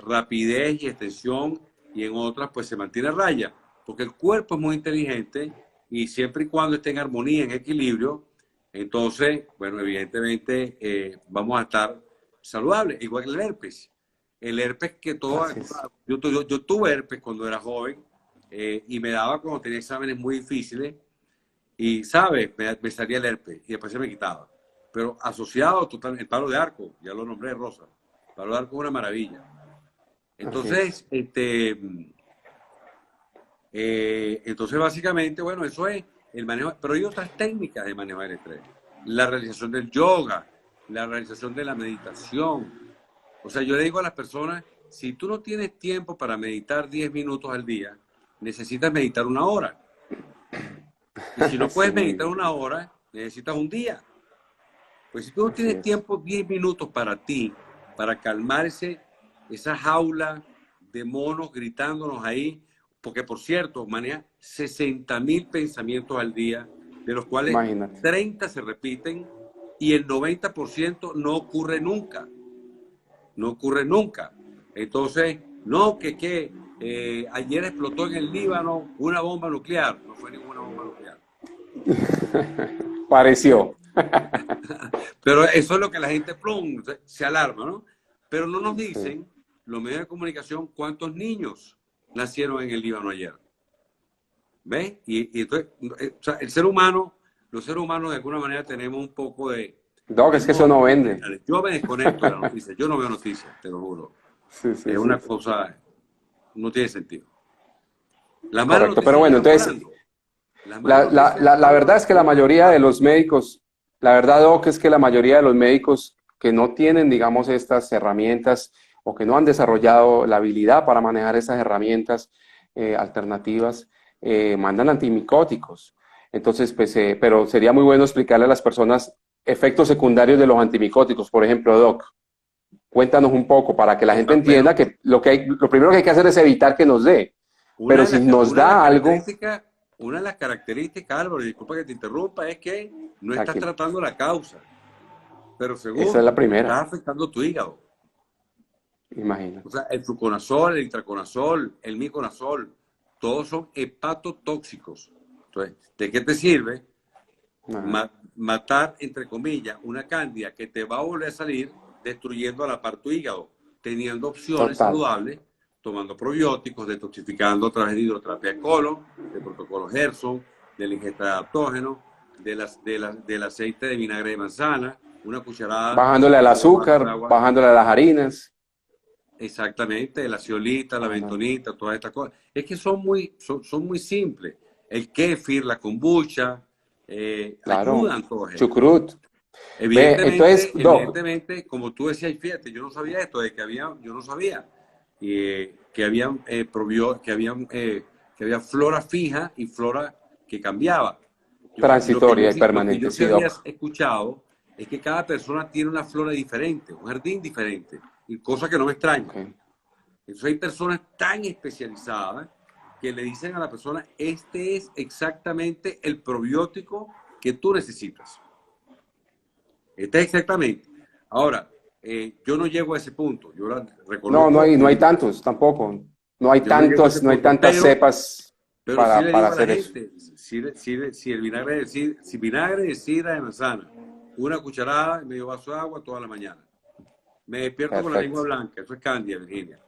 rapidez y extensión, y en otras pues se mantiene a raya, porque el cuerpo es muy inteligente y siempre y cuando esté en armonía, en equilibrio, entonces, bueno, evidentemente vamos a estar saludables, igual que el herpes. El herpes que yo tuve herpes cuando era joven y me daba cuando tenía exámenes muy difíciles y, ¿sabes? Me salía el herpes y después se me quitaba. Pero asociado totalmente, el palo de arco, ya lo nombré, Rosa. El palo de arco es una maravilla. Entonces, entonces básicamente, bueno, eso es el manejo, pero hay otras técnicas de manejo del estrés. La realización del yoga, la realización de la meditación. O sea, yo le digo a las personas, si tú no tienes tiempo para meditar 10 minutos al día, necesitas meditar 1 hora. Y si no puedes meditar 1 hora, necesitas un día. Pues si tú no tienes tiempo, 10 minutos para ti, para calmar esa jaula de monos gritándonos ahí, porque por cierto, maneja 60.000 pensamientos al día, de los cuales 30 se repiten y el 90% no ocurre nunca. No ocurre nunca. Entonces, no, que ayer explotó en el Líbano una bomba nuclear. No fue ninguna bomba nuclear. Pareció. Pero eso es lo que la gente se alarma, ¿no? Pero no nos dicen los medios de comunicación cuántos niños nacieron en el Líbano ayer. ¿Ves? Y entonces, o sea, los seres humanos de alguna manera tenemos un poco de... No, que es que eso no vende. Yo me desconecto de las noticias, yo no veo noticias, te lo juro. Es una cosa, no tiene sentido. Correcto, pero bueno, entonces, la verdad es que la mayoría de los médicos, la verdad, Doc, es que la mayoría de los médicos que no tienen, digamos, estas herramientas o que no han desarrollado la habilidad para manejar esas herramientas alternativas, mandan antimicóticos. Entonces, pues, pero sería muy bueno explicarle a las personas efectos secundarios de los antimicóticos. Por ejemplo, Doc, cuéntanos un poco para que la gente entienda que lo primero que hay que hacer es evitar que nos dé. Pero si nos da algo... Una de las características, Álvaro, y disculpa que te interrumpa, es que no estás tratando la causa. Pero segundo, esa es la primera. Estás afectando tu hígado. Imagina. O sea, el fluconazol, el intraconazol, el miconazol, todos son hepatotóxicos. Entonces, ¿de qué te sirve matar, entre comillas, una cándida que te va a volver a salir destruyendo a la par tu hígado, teniendo opciones saludables, tomando probióticos, detoxificando a través de hidroterapia de colon, del protocolo Gerson, de la ingesta de adaptógeno, del aceite de vinagre de manzana, una cucharada... Bajándole al azúcar, bajándole a las harinas. Exactamente, la ciolita, la bentonita, todas estas cosas. Es que son muy simples. El kéfir, la kombucha, Claro, ayudan todos ellos. chucrut. Evidentemente, Entonces, Doc, evidentemente, como tú decías, fíjate, yo no sabía esto, yo no sabía que habían que había flora fija y flora que cambiaba. transitoria y Lo que yo permanente, sí sí, había Doc. escuchado es que cada persona tiene una flora diferente, un jardín diferente, y cosa que no me extraña. Okay. Entonces hay personas tan especializadas que le dicen a la persona, este es exactamente el probiótico que tú necesitas. Este es exactamente. Ahora, yo no llego a ese punto, yo la No, reconozco, no hay tantos tampoco. yo no llego a ese No hay punto, tantas cepas pero sí le para digo a la hacer eso. gente, si el vinagre si vinagre de sidra de manzana, una cucharada, medio vaso de agua toda la mañana. Me despierto con la lengua Perfecto. blanca, eso es Candia, Virginia.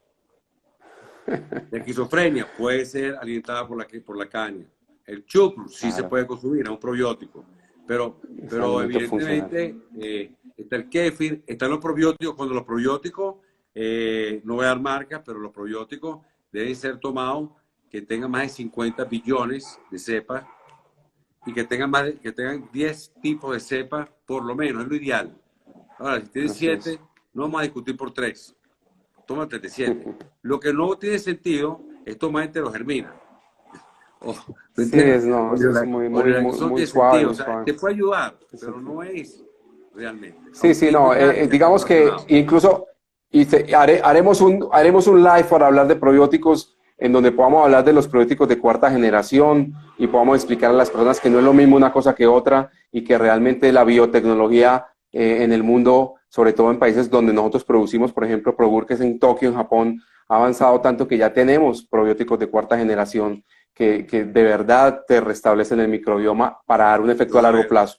La esquizofrenia puede ser alimentada por la caña. El chucrut sí se Claro, puede consumir, es un probiótico. es Pero alimento funcional. evidentemente está el kéfir, están los probióticos. Cuando los probióticos, no voy a dar marcas, pero los probióticos deben ser tomados que tengan más de 50 billones de cepas y que tengan 10 tipos de cepas, por lo menos, es lo ideal. Ahora, si tienes Así 7, es. no vamos a discutir por 3. Tómate de 7. Lo que no tiene sentido es tomar enterogermina. Oh, ¿me Sí, entiendes? no, eso es Oleoraquisol no muy tiene suave, sentido. O muy sea, suave. te puede ayudar, pero Exacto. no es realmente. Sí, sí, Autismo no, y cáncer están digamos que relacionados. incluso haremos un live para hablar de probióticos en donde podamos hablar de los probióticos de cuarta generación y podamos explicar a las personas que no es lo mismo una cosa que otra y que realmente la biotecnología en el mundo, sobre todo en países donde nosotros producimos, por ejemplo, Progur, que es en Tokio, en Japón, ha avanzado tanto que ya tenemos probióticos de cuarta generación que de verdad te restablecen el microbioma para dar un Lo efecto a voy a largo ver, plazo.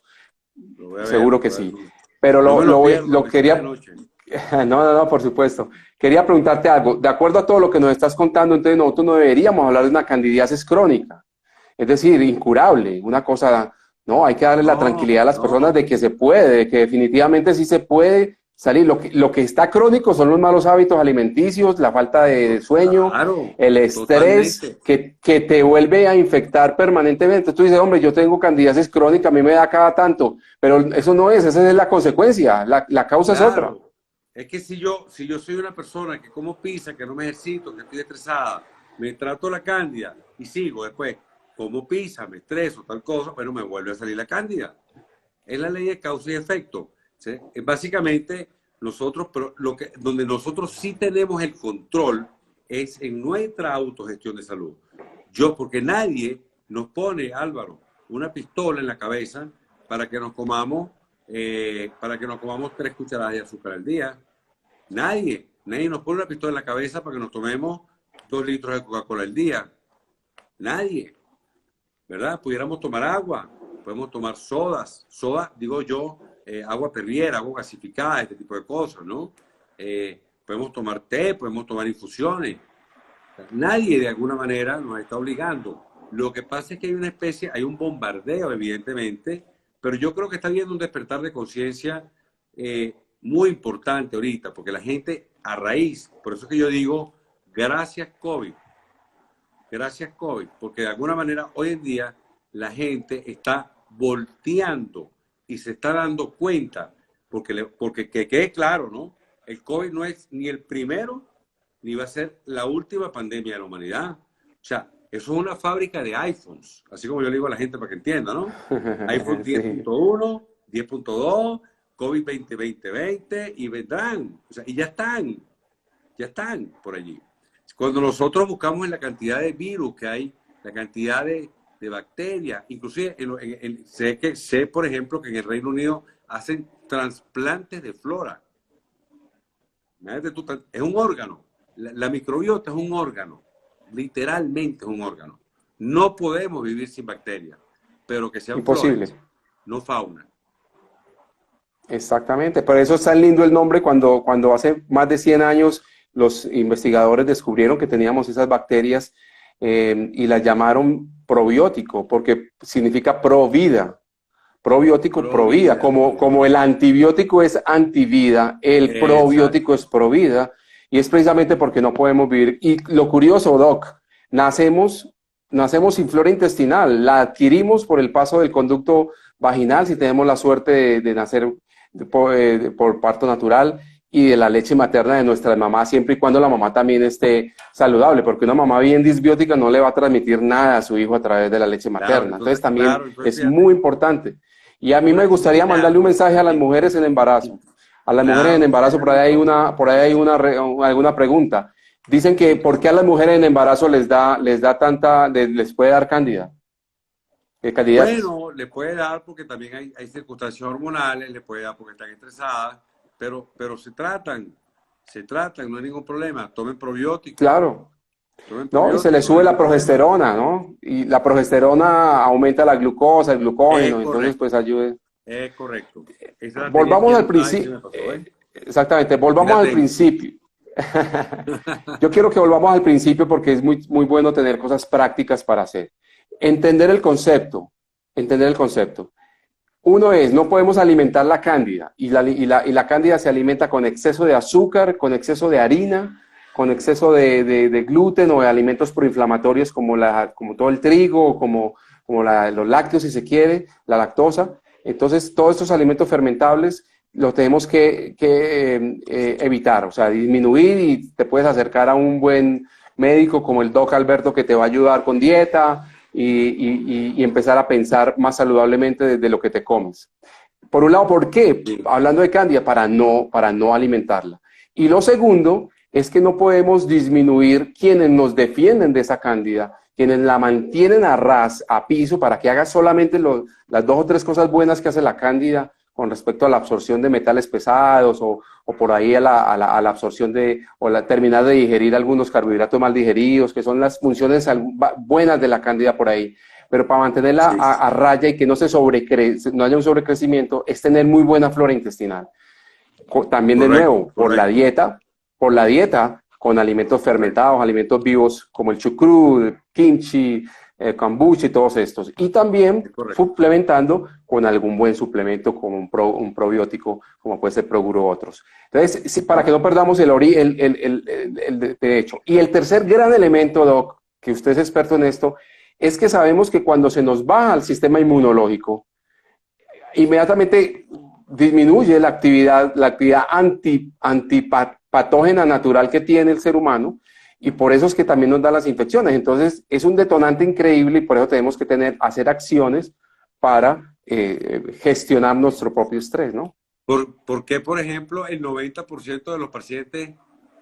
lo voy a ver, Seguro lo que voy a ver. sí. Pero No me lo pierdo, lo aunque sea de quería, noche. no, por supuesto. Quería preguntarte algo. De acuerdo a todo lo que nos estás contando, entonces nosotros no deberíamos hablar de una candidiasis crónica, es decir, incurable, una cosa, no, hay que darle la tranquilidad a No, las personas no, de que se puede, de que definitivamente sí se puede salir. Lo que está crónico son los malos hábitos alimenticios, la falta de sueño, claro, el estrés totalmente. que te vuelve a infectar permanentemente. Tú dices, hombre, yo tengo candidiasis crónica, a mí me da cada tanto, pero eso no es, esa es la consecuencia, la causa es otra. Claro. Es que si yo soy una persona que como pizza, que no me ejercito, que estoy estresada, me trato la cándida y sigo después, como pizza, me estreso, tal cosa, pero me vuelve a salir la cándida. Es la ley de causa y efecto. ¿Sí? Es básicamente nosotros, pero donde nosotros sí tenemos el control es en nuestra autogestión de salud. Porque nadie nos pone, Álvaro, una pistola en la cabeza para que nos comamos, para que nos comamos 3 cucharadas de azúcar al día. Nadie nos pone una pistola en la cabeza para que nos tomemos 2 litros de Coca-Cola al día. Nadie, ¿verdad? Pudiéramos tomar agua, podemos tomar sodas, digo yo, agua perriera, agua gasificada, este tipo de cosas, ¿no? Podemos tomar té, podemos tomar infusiones. Nadie de alguna manera nos está obligando. Lo que pasa es que hay un bombardeo, evidentemente, pero yo creo que está habiendo un despertar de conciencia muy importante ahorita, porque la gente a raíz, por eso es que yo digo, gracias COVID, porque de alguna manera hoy en día la gente está volteando y se está dando cuenta, porque que quede claro, ¿no? El COVID no es ni el primero ni va a ser la última pandemia de la humanidad. O sea, eso es una fábrica de iPhones, así como yo le digo a la gente para que entienda, ¿no? iPhone Sí. 10.1, 10.2, COVID 2020 y vendrán, o sea, y ya están por allí. Cuando nosotros buscamos en la cantidad de virus que hay, la cantidad de bacterias, inclusive sé, por ejemplo, que en el Reino Unido hacen trasplantes de flora. Es un órgano. La microbiota es un órgano. Literalmente es un órgano. No podemos vivir sin bacterias, pero que sean Imposible. flores, no fauna. Exactamente, por eso es tan lindo el nombre cuando hace más de 100 años los investigadores descubrieron que teníamos esas bacterias y las llamaron probiótico, porque significa pro vida. Probiótico, pro vida, Provida. como el antibiótico es antivida, el probiótico Exacto. es pro vida, y es precisamente porque no podemos vivir. Y lo curioso, Doc, nacemos nacemos sin flora intestinal, la adquirimos por el paso del conducto vaginal, si tenemos la suerte de nacer por parto natural, y de la leche materna de nuestra mamá, siempre y cuando la mamá también esté saludable, porque una mamá bien disbiótica no le va a transmitir nada a su hijo a través de la leche materna. Entonces también es muy importante. Y a mí me gustaría mandarle un mensaje a las mujeres en embarazo. A las mujeres en embarazo, por ahí hay alguna pregunta. Dicen que ¿por qué a las mujeres en embarazo les puede dar cándida? Bueno, le puede dar porque también hay circunstancias hormonales, le puede dar porque están estresadas, pero se tratan, no hay ningún problema. Tomen probióticos. Claro. ¿No? Y se le sube la progesterona, ¿no? Y la progesterona aumenta la glucosa, el glucógeno, entonces pues ayude. Es correcto. Volvamos al principio. Exactamente, volvamos al principio. Yo quiero que volvamos al principio porque es muy, muy bueno tener cosas prácticas para hacer. Entender el concepto. Uno es, no podemos alimentar la cándida y la cándida se alimenta con exceso de azúcar, con exceso de harina, con exceso de gluten o de alimentos proinflamatorios como todo el trigo, como los lácteos si se quiere, la lactosa. Entonces, todos estos alimentos fermentables los tenemos que evitar, o sea, disminuir, y te puedes acercar a un buen médico como el Doc Alberto que te va a ayudar con dieta y empezar a pensar más saludablemente desde lo que te comes. Por un lado, ¿por qué? Hablando de cándida, para no alimentarla. Y lo segundo es que no podemos disminuir quienes nos defienden de esa cándida, quienes la mantienen a piso, para que haga solamente las 2 o 3 cosas buenas que hace la cándida con respecto a la absorción de metales pesados o por ahí a la absorción terminar de digerir algunos carbohidratos mal digeridos, que son las funciones buenas de la cándida por ahí. Pero para mantenerla a raya y que no no haya un sobrecrecimiento, es tener muy buena flora intestinal. También, de nuevo, por la dieta, con alimentos fermentados, alimentos vivos como el chucrut, kimchi, kombucha y todos estos. Y también suplementando con algún buen suplemento como un probiótico, como puede ser Progruro u otros. Entonces, para que no perdamos el derecho. Y el tercer gran elemento, Doc, que usted es experto en esto, es que sabemos que cuando se nos baja el sistema inmunológico, inmediatamente disminuye la actividad antipatógena natural que tiene el ser humano, y por eso es que también nos dan las infecciones. Entonces, es un detonante increíble y por eso tenemos que hacer acciones para gestionar nuestro propio estrés, ¿no? ¿Por qué, por ejemplo, el 90% de los pacientes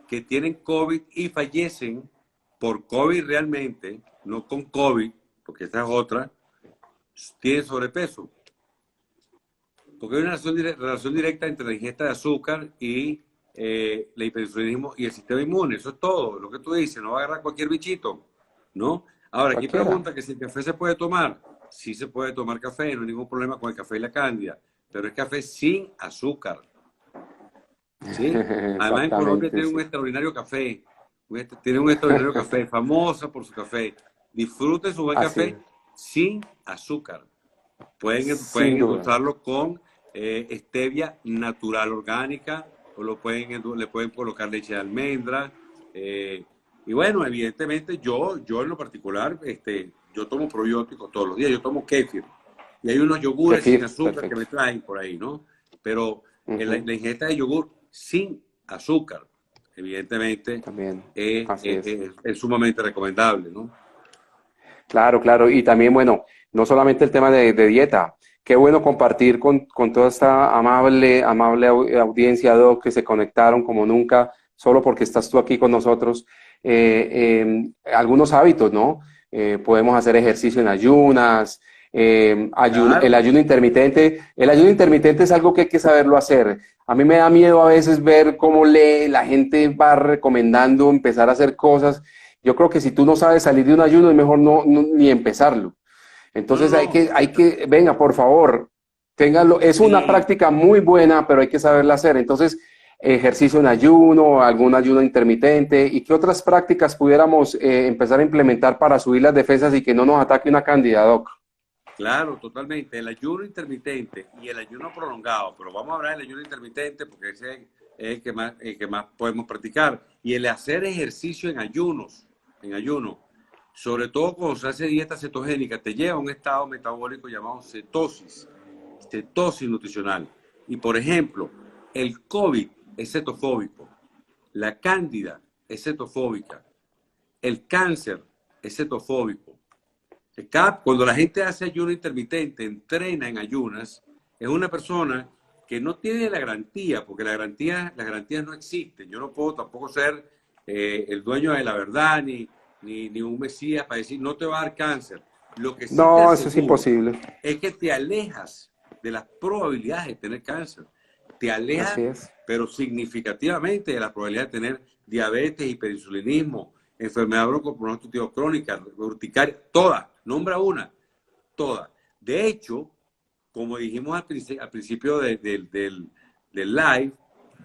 que tienen COVID y fallecen por COVID realmente, no con COVID, porque esta es otra, tienen sobrepeso? Porque hay una relación directa entre la ingesta de azúcar y el hipertiroidismo y el sistema inmune. Eso es todo. Lo que tú dices, no va a agarrar cualquier bichito, ¿no? Ahora, aquí pregunta que si el café se puede tomar. Sí se puede tomar café, no hay ningún problema con el café y la cándida, pero es café sin azúcar. ¿Sí? Además, en Colombia tiene un extraordinario café. Tiene un extraordinario café, famosa por su café. Disfruten su buen café sin azúcar. Pueden endulzarlo con stevia natural orgánica, o le pueden colocar leche de almendra. Y bueno, evidentemente yo en lo particular, yo tomo probióticos todos los días, yo tomo kéfir. Y hay unos yogures sin azúcar que me traen por ahí, ¿no? Pero la ingesta de yogur sin azúcar, evidentemente, también es sumamente recomendable, ¿no? Claro, claro. Y también, bueno, no solamente el tema de dieta. Qué bueno compartir con toda esta amable audiencia, Doc, que se conectaron como nunca, solo porque estás tú aquí con nosotros. Algunos hábitos, ¿no? Podemos hacer ejercicio en ayunas, Claro. el ayuno intermitente. El ayuno intermitente es algo que hay que saberlo hacer. A mí me da miedo a veces ver cómo la gente va recomendando empezar a hacer cosas. Yo creo que si tú no sabes salir de un ayuno, es mejor ni empezarlo. Entonces venga, por favor, ténganlo. Es una práctica muy buena, pero hay que saberla hacer. Entonces, ejercicio en ayuno, algún ayuno intermitente, ¿y qué otras prácticas pudiéramos empezar a implementar para subir las defensas y que no nos ataque una cándida, Doc? Claro, totalmente. El ayuno intermitente y el ayuno prolongado, pero vamos a hablar del ayuno intermitente porque ese es el que más podemos practicar. Y el hacer ejercicio en ayuno. sobre todo cuando se hace dieta cetogénica, te lleva a un estado metabólico llamado cetosis nutricional. Y por ejemplo, el COVID es cetofóbico, la cándida es cetofóbica, el cáncer es cetofóbico. Cuando la gente hace ayuno intermitente, entrena en ayunas, es una persona que no tiene la garantía, porque las garantías no existen. Yo no puedo tampoco ser el dueño de la verdad, ni un mesías para decir, no te va a dar cáncer. Lo que sí te No, eso es aseguro imposible. es que te alejas de las probabilidades de tener cáncer. Te Así alejas, es. pero significativamente, de la probabilidad de tener diabetes, hiperinsulinismo, enfermedad broncoconstrictiva crónica, urticaria, todas. Nombra una, todas. De hecho, como dijimos al principio del live,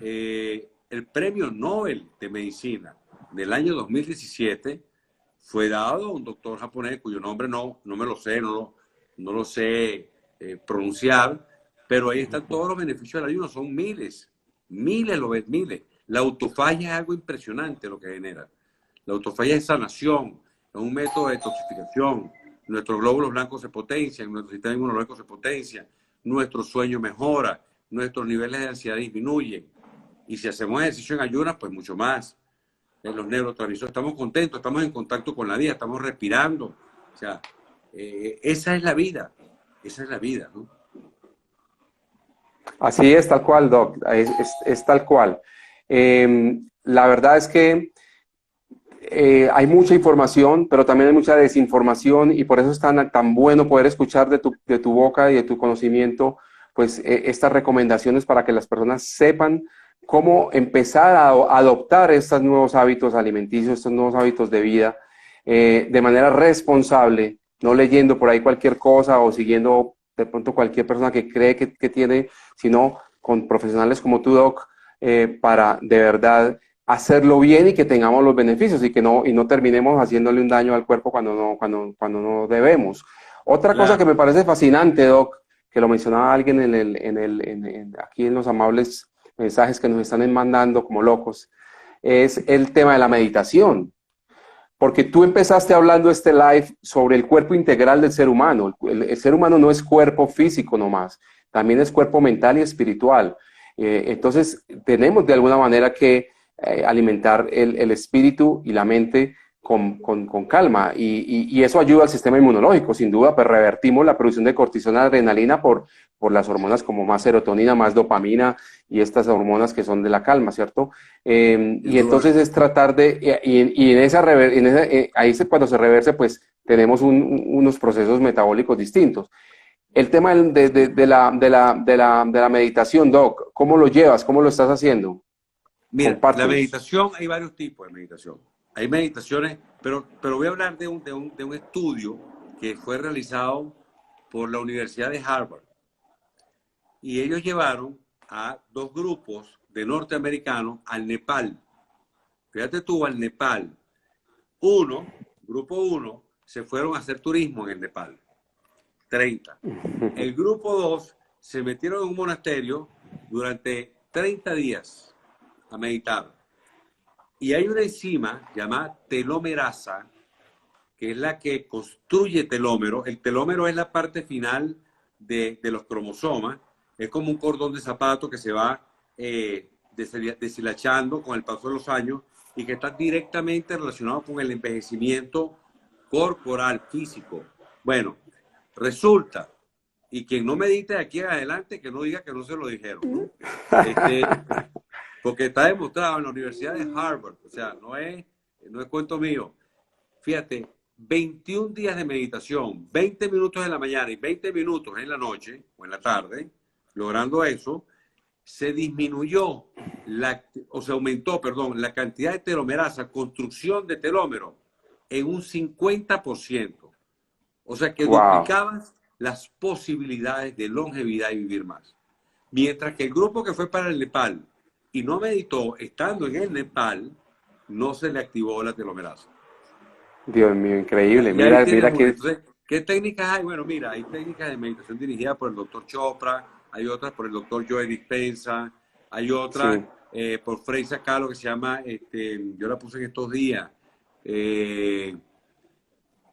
el premio Nobel de Medicina del año 2017 fue dado a un doctor japonés cuyo nombre no me lo sé, no lo sé pronunciar, pero ahí están todos los beneficios del ayuno, son miles, miles. La autofagia es algo impresionante lo que genera. La autofagia es sanación, es un método de detoxificación. Nuestros glóbulos blancos se potencian, nuestro sistema inmunológico se potencia, nuestro sueño mejora, nuestros niveles de ansiedad disminuyen. Y si hacemos ejercicio en ayunas, pues mucho más. En los neurotransmisores estamos contentos, estamos en contacto con la vida, estamos respirando. O sea, esa es la vida, ¿no? Así es, tal cual, Doc. Es tal cual. La verdad es que hay mucha información, pero también hay mucha desinformación y por eso es tan bueno poder escuchar de tu boca y de tu conocimiento, pues estas recomendaciones para que las personas sepan cómo empezar a adoptar estos nuevos hábitos alimenticios, estos nuevos hábitos de vida de manera responsable, no leyendo por ahí cualquier cosa o siguiendo de pronto cualquier persona que cree que tiene, sino con profesionales como tú, Doc, para de verdad hacerlo bien y que tengamos los beneficios y no terminemos haciéndole un daño al cuerpo cuando no debemos. Otra cosa que Claro. me parece fascinante, Doc, que lo mencionaba alguien aquí en los amables mensajes que nos están mandando como locos, es el tema de la meditación. Porque tú empezaste hablando este live sobre el cuerpo integral del ser humano. El ser humano no es cuerpo físico nomás, también es cuerpo mental y espiritual. Entonces, tenemos de alguna manera que alimentar el espíritu y la mente con calma. Y eso ayuda al sistema inmunológico, sin duda, pues revertimos la producción de cortisona, adrenalina por las hormonas como más serotonina, más dopamina y estas hormonas que son de la calma, ¿cierto? Sin Y duda. entonces es tratar de, y en ahí cuando se reverse, pues tenemos unos procesos metabólicos distintos. El tema de la meditación, Doc, ¿cómo lo llevas? ¿Cómo lo estás haciendo? Mira, la Compártenos. meditación, hay varios tipos de meditación. Hay meditaciones, pero voy a hablar de un estudio que fue realizado por la Universidad de Harvard. Y ellos llevaron a dos grupos de norteamericanos al Nepal. Fíjate tú, al Nepal. Grupo uno, se fueron a hacer turismo en el Nepal. 30. El grupo 2 se metieron en un monasterio durante 30 días a meditar. Y hay una enzima llamada telomerasa, que es la que construye telómero. El telómero es la parte final de los cromosomas. Es como un cordón de zapato que se va deshilachando con el paso de los años y que está directamente relacionado con el envejecimiento corporal, físico. Bueno, resulta, y quien no medite de aquí en adelante, que no diga que no se lo dijeron, ¿no? Porque está demostrado en la Universidad de Harvard, o sea, no es cuento mío. Fíjate, 21 días de meditación, 20 minutos en la mañana y 20 minutos en la noche o en la tarde, logrando eso, se disminuyó, o se aumentó, perdón, la cantidad de telomerasa, construcción de telómero, en un 50%. O sea que Wow. duplicabas las posibilidades de longevidad y vivir más. Mientras que el grupo que fue para el Nepal y no meditó, estando en el Nepal, no se le activó la telomerasa. Dios mío, increíble. Y ahí tienes Mira una. que Entonces, ¿qué técnicas hay? Bueno, mira, hay técnicas de meditación dirigida por el doctor Chopra, hay otras por el doctor Joe Dispenza, hay otras sí. por Freisa Kahlo que se llama, yo la puse en estos días,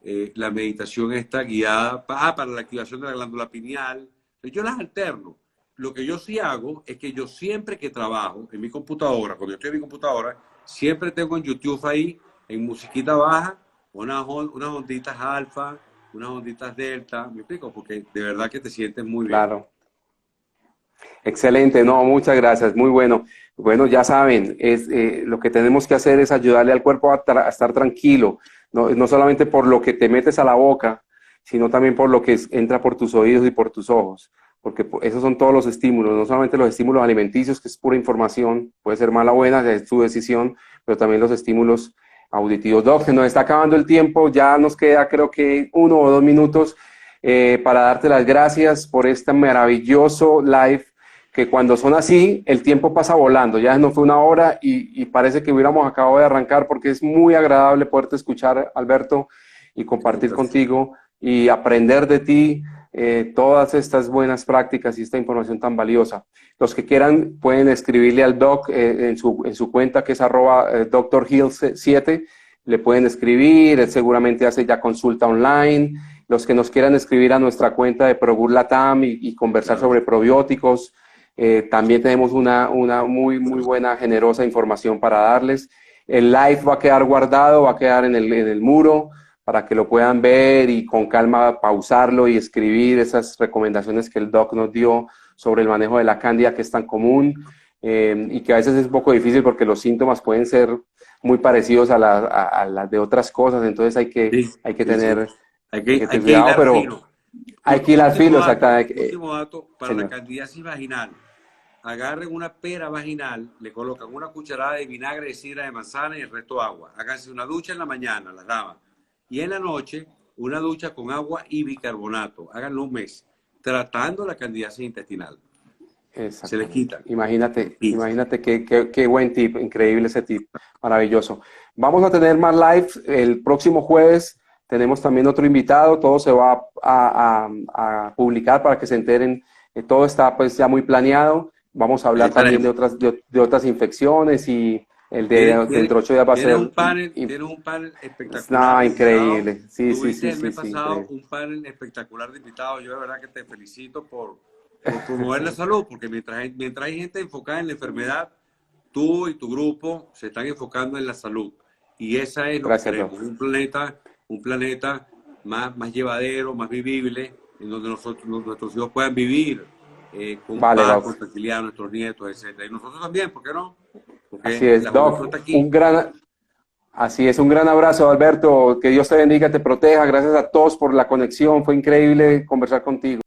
la meditación está guiada para la activación de la glándula pineal. Yo las alterno. Lo que yo sí hago es que yo siempre que trabajo en mi computadora, cuando yo estoy en mi computadora, siempre tengo en YouTube ahí, en musiquita baja, unas onditas alfa, unas onditas delta, ¿me explico? Porque de verdad que te sientes muy bien. Claro. Excelente, no, muchas gracias, muy bueno. Bueno, ya saben, lo que tenemos que hacer es ayudarle al cuerpo a estar tranquilo, no solamente por lo que te metes a la boca, sino también por lo que entra por tus oídos y por tus ojos, porque esos son todos los estímulos, no solamente los estímulos alimenticios, que es pura información, puede ser mala o buena, es tu decisión, pero también los estímulos auditivos. Doc, se nos está acabando el tiempo, ya nos queda creo que 1 o 2 minutos para darte las gracias por este maravilloso live, que cuando son así, el tiempo pasa volando, ya no fue 1 hora y parece que hubiéramos acabado de arrancar, porque es muy agradable poderte escuchar, Alberto, y compartir contigo y aprender de ti todas estas buenas prácticas y esta información tan valiosa. Los que quieran pueden escribirle al doc en su cuenta, que es @drhill7, le pueden escribir, él seguramente hace ya consulta online. Los que nos quieran escribir a nuestra cuenta de Progur Latam y conversar sobre probióticos, también tenemos una muy buena, generosa información para darles. El live va a quedar guardado, va a quedar en el muro para que lo puedan ver y con calma pausarlo y escribir esas recomendaciones que el doc nos dio sobre el manejo de la cándida, que es tan común y que a veces es un poco difícil porque los síntomas pueden ser muy parecidos a las de otras cosas, entonces hay que tener cuidado, pero hay que ir al filo, exactamente. Último dato, para la candidiasis vaginal. Agarren una pera vaginal, le colocan una cucharada de vinagre de sidra de manzana y el resto agua. Háganse una ducha en la mañana, las damas. Y en la noche, una ducha con agua y bicarbonato. Háganlo 1 mes, tratando la candidiasis intestinal. Se les quita. Imagínate qué buen tip, increíble ese tip, maravilloso. Vamos a tener más lives el próximo jueves. Tenemos también otro invitado, todo se va a publicar para que se enteren. Todo está pues ya muy planeado. Vamos a hablar también de otras infecciones y el dentro de 8 días va a ser... Tiene un panel espectacular. No, increíble. Sí. El mes pasado un panel espectacular de invitados. Yo de verdad que te felicito por promover la salud, porque mientras hay gente enfocada en la enfermedad, tú y tu grupo se están enfocando en la salud. Y esa es lo que queremos, un planeta más llevadero, más vivible, en donde nuestros hijos puedan vivir con paz, con tranquilidad, nuestros nietos, etc. Y nosotros también, ¿por qué no? Porque así es, Doc, un gran abrazo, Alberto, que Dios te bendiga, te proteja, gracias a todos por la conexión, fue increíble conversar contigo.